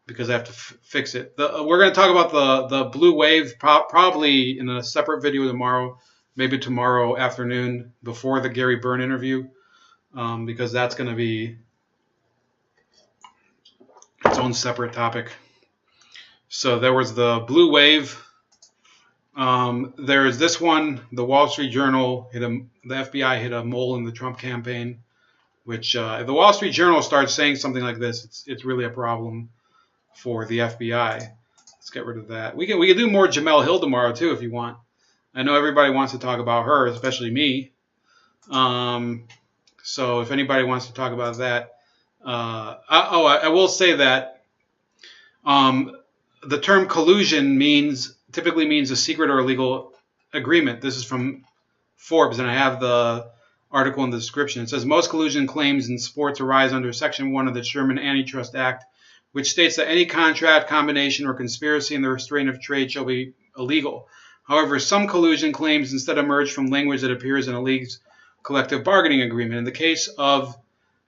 because I have to fix it. We're going to talk about the blue wave probably in a separate video tomorrow, maybe tomorrow afternoon before the Gary Byrne interview, because that's going to be its own separate topic. So there was the blue wave. There's this one. The Wall Street Journal the FBI hit a mole in the Trump campaign, which if the Wall Street Journal starts saying something like this, it's really a problem for the FBI. Let's get rid of that. We can do more Jemele Hill tomorrow too if you want. I know everybody wants to talk about her, especially me. So if anybody wants to talk about that, I will say that the term collusion typically means a secret or illegal agreement. This is from Forbes, and I have the article in the description. It says most collusion claims in sports arise under Section 1 of the Sherman Antitrust Act, which states that any contract, combination, or conspiracy in the restraint of trade shall be illegal. However, some collusion claims instead emerge from language that appears in a league's collective bargaining agreement. In the case of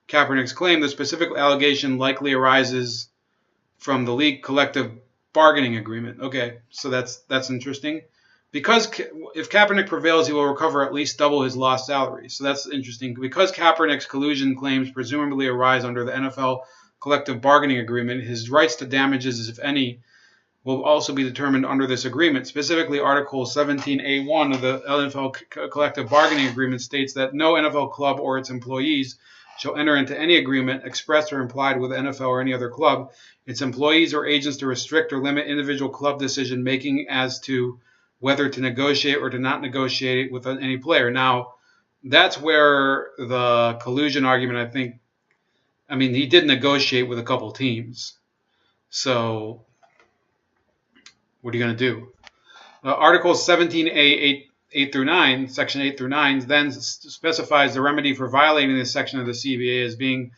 Kaepernick's claim, the specific allegation likely arises from the league collective bargaining agreement. Okay, so that's interesting. Because if Kaepernick prevails, he will recover at least double his lost salary. So that's interesting. Because Kaepernick's collusion claims presumably arise under the NFL collective bargaining agreement, his rights to damages, if any, will also be determined under this agreement. Specifically, Article 17A1 of the NFL collective bargaining agreement states that no NFL club or its employees shall enter into any agreement, expressed or implied, with the NFL or any other club, its employees or agents, to restrict or limit individual club decision making as to whether to negotiate or to not negotiate with any player. Now, that's where the collusion argument, he did negotiate with a couple teams. So what are you going to do? Article 17A 8 through 9, Section 8 through 9, then specifies the remedy for violating this section of the CBA as being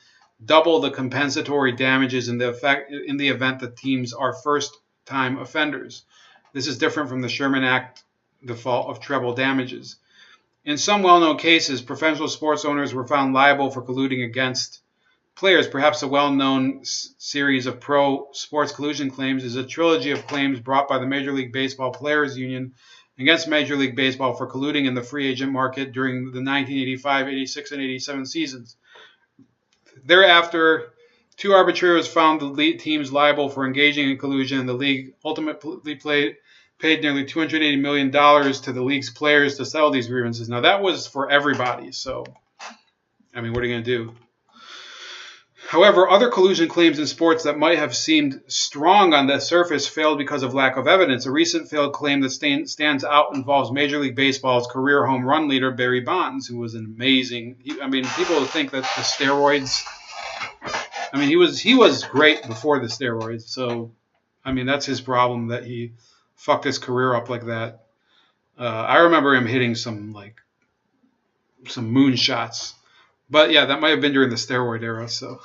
double the compensatory damages in the event the teams are first-time offenders. This is different from the Sherman Act default of treble damages. In some well-known cases, professional sports owners were found liable for colluding against players. Perhaps a well-known series of pro sports collusion claims is a trilogy of claims brought by the Major League Baseball Players Union against Major League Baseball for colluding in the free agent market during the 1985, 86, and 87 seasons. Thereafter, two arbitrators found the lead teams liable for engaging in collusion, and the league ultimately paid nearly $280 million to the league's players to settle these grievances. Now, that was for everybody, so, what are you going to do? However, other collusion claims in sports that might have seemed strong on the surface failed because of lack of evidence. A recent failed claim that stands out involves Major League Baseball's career home run leader, Barry Bonds, who was amazing. People think that the steroids... he was great before the steroids, so, that's his problem, that he fucked his career up like that. I remember him hitting some moon shots. But yeah, that might have been during the steroid era, so.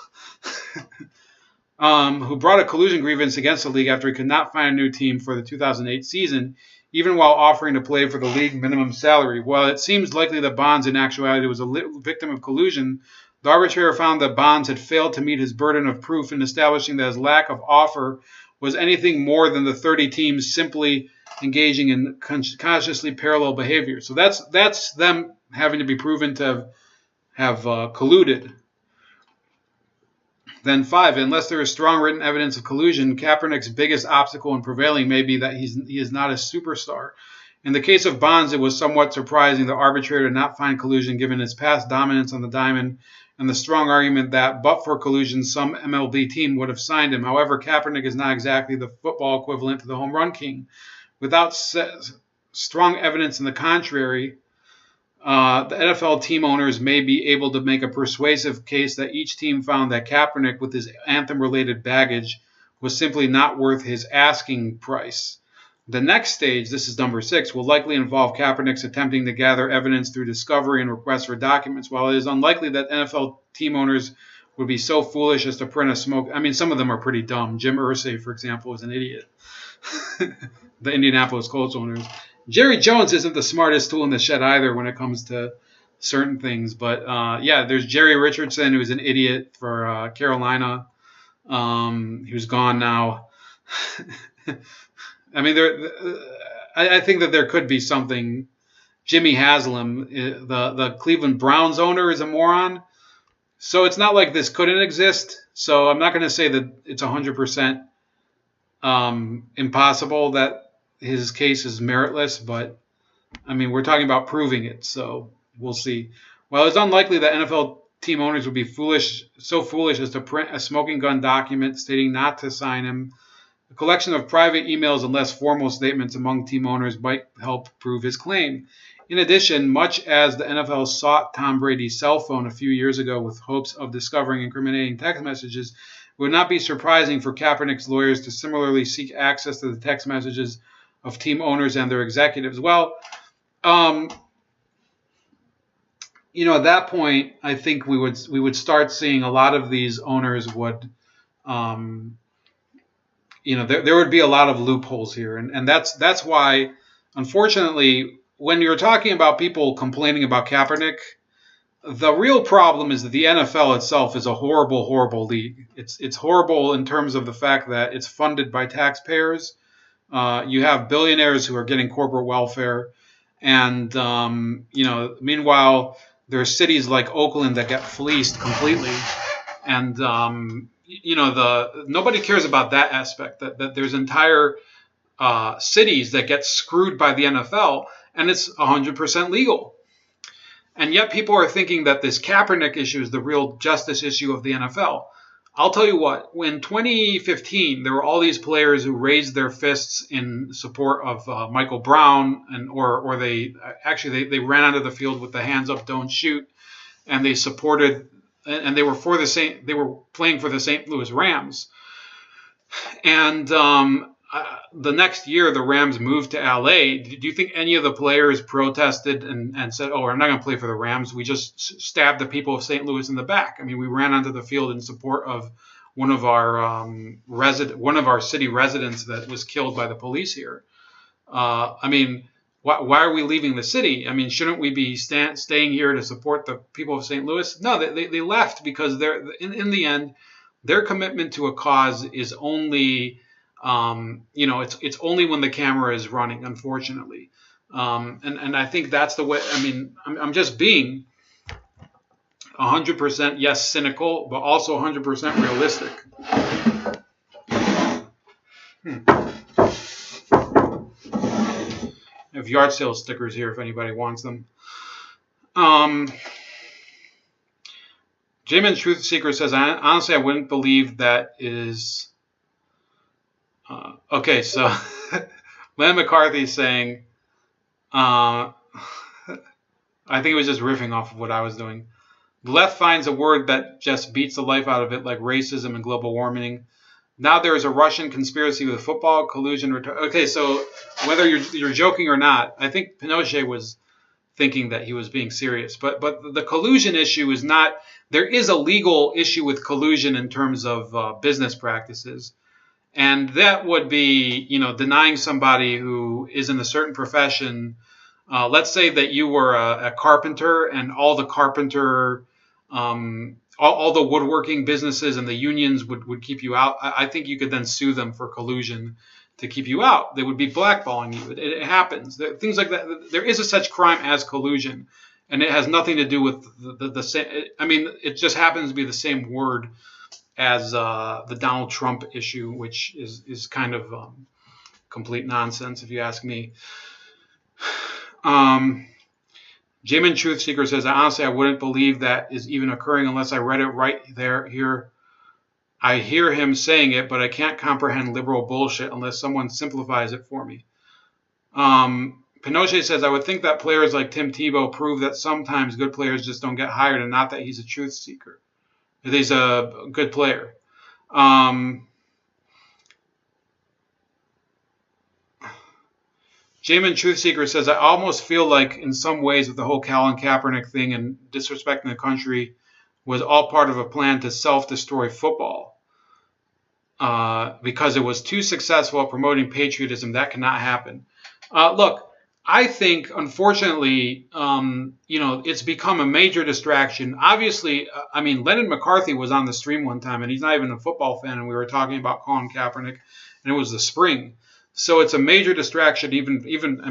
Who brought a collusion grievance against the league after he could not find a new team for the 2008 season, even while offering to play for the league minimum salary. While it seems likely that Bonds in actuality was a victim of collusion, The arbitrator found that Bonds had failed to meet his burden of proof in establishing that his lack of offer was anything more than the 30 teams simply engaging in consciously parallel behavior. So that's them having to be proven to have colluded. Then 5, unless there is strong written evidence of collusion, Kaepernick's biggest obstacle in prevailing may be that he is not a superstar. In the case of Bonds, it was somewhat surprising the arbitrator did not find collusion given his past dominance on the diamond and the strong argument that, but for collusion, some MLB team would have signed him. However, Kaepernick is not exactly the football equivalent to the home run king. Without strong evidence in the contrary, the NFL team owners may be able to make a persuasive case that each team found that Kaepernick, with his anthem-related baggage, was simply not worth his asking price. The next stage, this is number 6, will likely involve Kaepernick's attempting to gather evidence through discovery and requests for documents. While it is unlikely that NFL team owners would be so foolish as to print a smoke. I mean, some of them are pretty dumb. Jim Irsay, for example, is an idiot. The Indianapolis Colts owners. Jerry Jones isn't the smartest tool in the shed either when it comes to certain things. But, yeah, there's Jerry Richardson, who's an idiot for Carolina, who's gone now. I mean, I think that there could be something. Jimmy Haslam, the Cleveland Browns owner, is a moron. So it's not like this couldn't exist. So I'm not going to say that it's 100% impossible that his case is meritless. But, I mean, we're talking about proving it. So we'll see. While it's unlikely that NFL team owners would be so foolish as to print a smoking gun document stating not to sign him, a collection of private emails and less formal statements among team owners might help prove his claim. In addition, much as the NFL sought Tom Brady's cell phone a few years ago with hopes of discovering incriminating text messages, it would not be surprising for Kaepernick's lawyers to similarly seek access to the text messages of team owners and their executives. Well, at that point, I think we would start seeing a lot of these owners would there would be a lot of loopholes here. And that's why, unfortunately, when you're talking about people complaining about Kaepernick, the real problem is that the NFL itself is a horrible, horrible league. It's horrible in terms of the fact that it's funded by taxpayers. You have billionaires who are getting corporate welfare. And, meanwhile, there are cities like Oakland that get fleeced completely. And, nobody cares about that aspect, that there's entire cities that get screwed by the NFL, and it's 100% legal. And yet people are thinking that this Kaepernick issue is the real justice issue of the NFL. I'll tell you what, in 2015, there were all these players who raised their fists in support of Michael Brown, or they ran out of the field with the hands up, don't shoot, and they supported. And they were They were playing for the St. Louis Rams. And the next year, the Rams moved to LA. Do you think any of the players protested and said, "Oh, I'm not going to play for the Rams. We just stabbed the people of St. Louis in the back"? I mean, we ran onto the field in support of one of our city residents that was killed by the police here. Why are we leaving the city? I mean, shouldn't we be staying here to support the people of St. Louis? No, they left because in the end, their commitment to a cause is only, it's only when the camera is running, unfortunately. And I think that's the way. I mean, I'm just being 100% cynical, but also 100% realistic. I have yard sale stickers here if anybody wants them. Jamin Truth Seeker says, honestly, I wouldn't believe that is... okay, so Len McCarthy saying, I think it was just riffing off of what I was doing. The left finds a word that just beats the life out of it, like racism and global warming. Now there is a Russian conspiracy with football, collusion. Okay, so whether you're joking or not, I think Pinochet was thinking that he was being serious. But the collusion issue is not. There is a legal issue with collusion in terms of business practices, and that would be denying somebody who is in a certain profession. Let's say that you were a carpenter, and all the carpenter all the woodworking businesses and the unions would keep you out. I think you could then sue them for collusion to keep you out. They would be blackballing you. It happens. Things like that. There is a such crime as collusion, and it has nothing to do with the same. I mean, it just happens to be the same word as the Donald Trump issue, which is kind of complete nonsense, if you ask me. Jamin Truth Seeker says, honestly, I wouldn't believe that is even occurring unless I read it right here. I hear him saying it, but I can't comprehend liberal bullshit unless someone simplifies it for me. Pinochet says, I would think that players like Tim Tebow prove that sometimes good players just don't get hired and not that he's a truth seeker. That he's a good player. Jamin Truthseeker says, I almost feel like in some ways with the whole Colin Kaepernick thing and disrespecting the country was all part of a plan to self-destroy football because it was too successful at promoting patriotism. That cannot happen. Look, I think, unfortunately, it's become a major distraction. Obviously, I mean, Lennon McCarthy was on the stream one time, and he's not even a football fan, and we were talking about Colin Kaepernick, and it was the spring. So it's a major distraction. Even I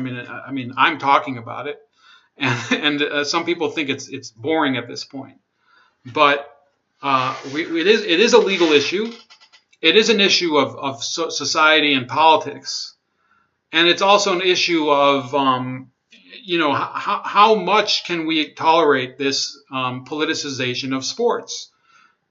mean, I'm talking about it, and some people think it's boring at this point. But it is a legal issue. It is an issue of society and politics, and it's also an issue of how much can we tolerate this politicization of sports.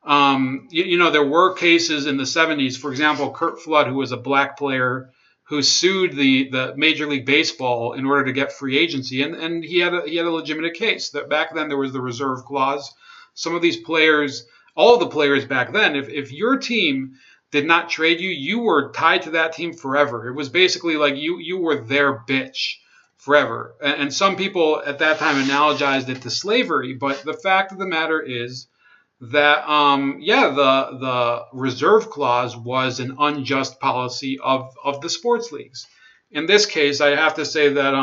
There were cases in the 70s, for example, Curt Flood, who was a black player, who sued the Major League Baseball in order to get free agency, and he had a legitimate case. That back then there was the reserve clause. Some of these players, all of the players back then, if your team did not trade you, you were tied to that team forever. It was basically like you were their bitch forever. And some people at that time analogized it to slavery, but the fact of the matter is that the reserve clause was an unjust policy of the sports leagues. In this case, I have to say that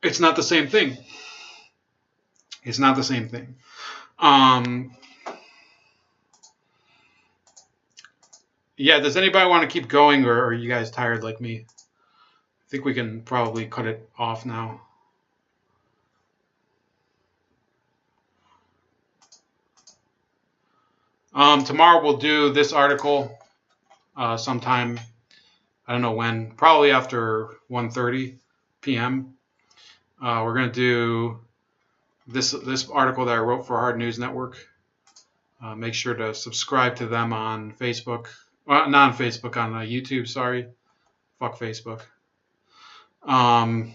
it's not the same thing. It's not the same thing. Does anybody want to keep going, or are you guys tired like me? I think we can probably cut it off now. Tomorrow we'll do this article sometime, I don't know when, probably after 1:30 p.m. We're going to do this article that I wrote for Hard News Network. Make sure to subscribe to them on Facebook. Not on Facebook, on YouTube, sorry. Fuck Facebook. I'm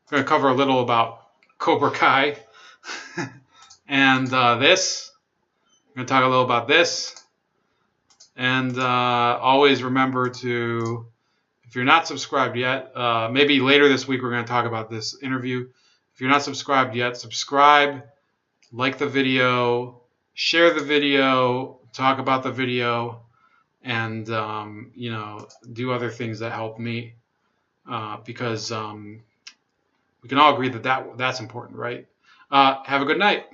going to cover a little about Cobra Kai and this. I'm going to talk a little about this. And always remember to, if you're not subscribed yet, maybe later this week we're going to talk about this interview. If you're not subscribed yet, subscribe, like the video, share the video, talk about the video, and, do other things that help me because we can all agree that that's important, right? Have a good night.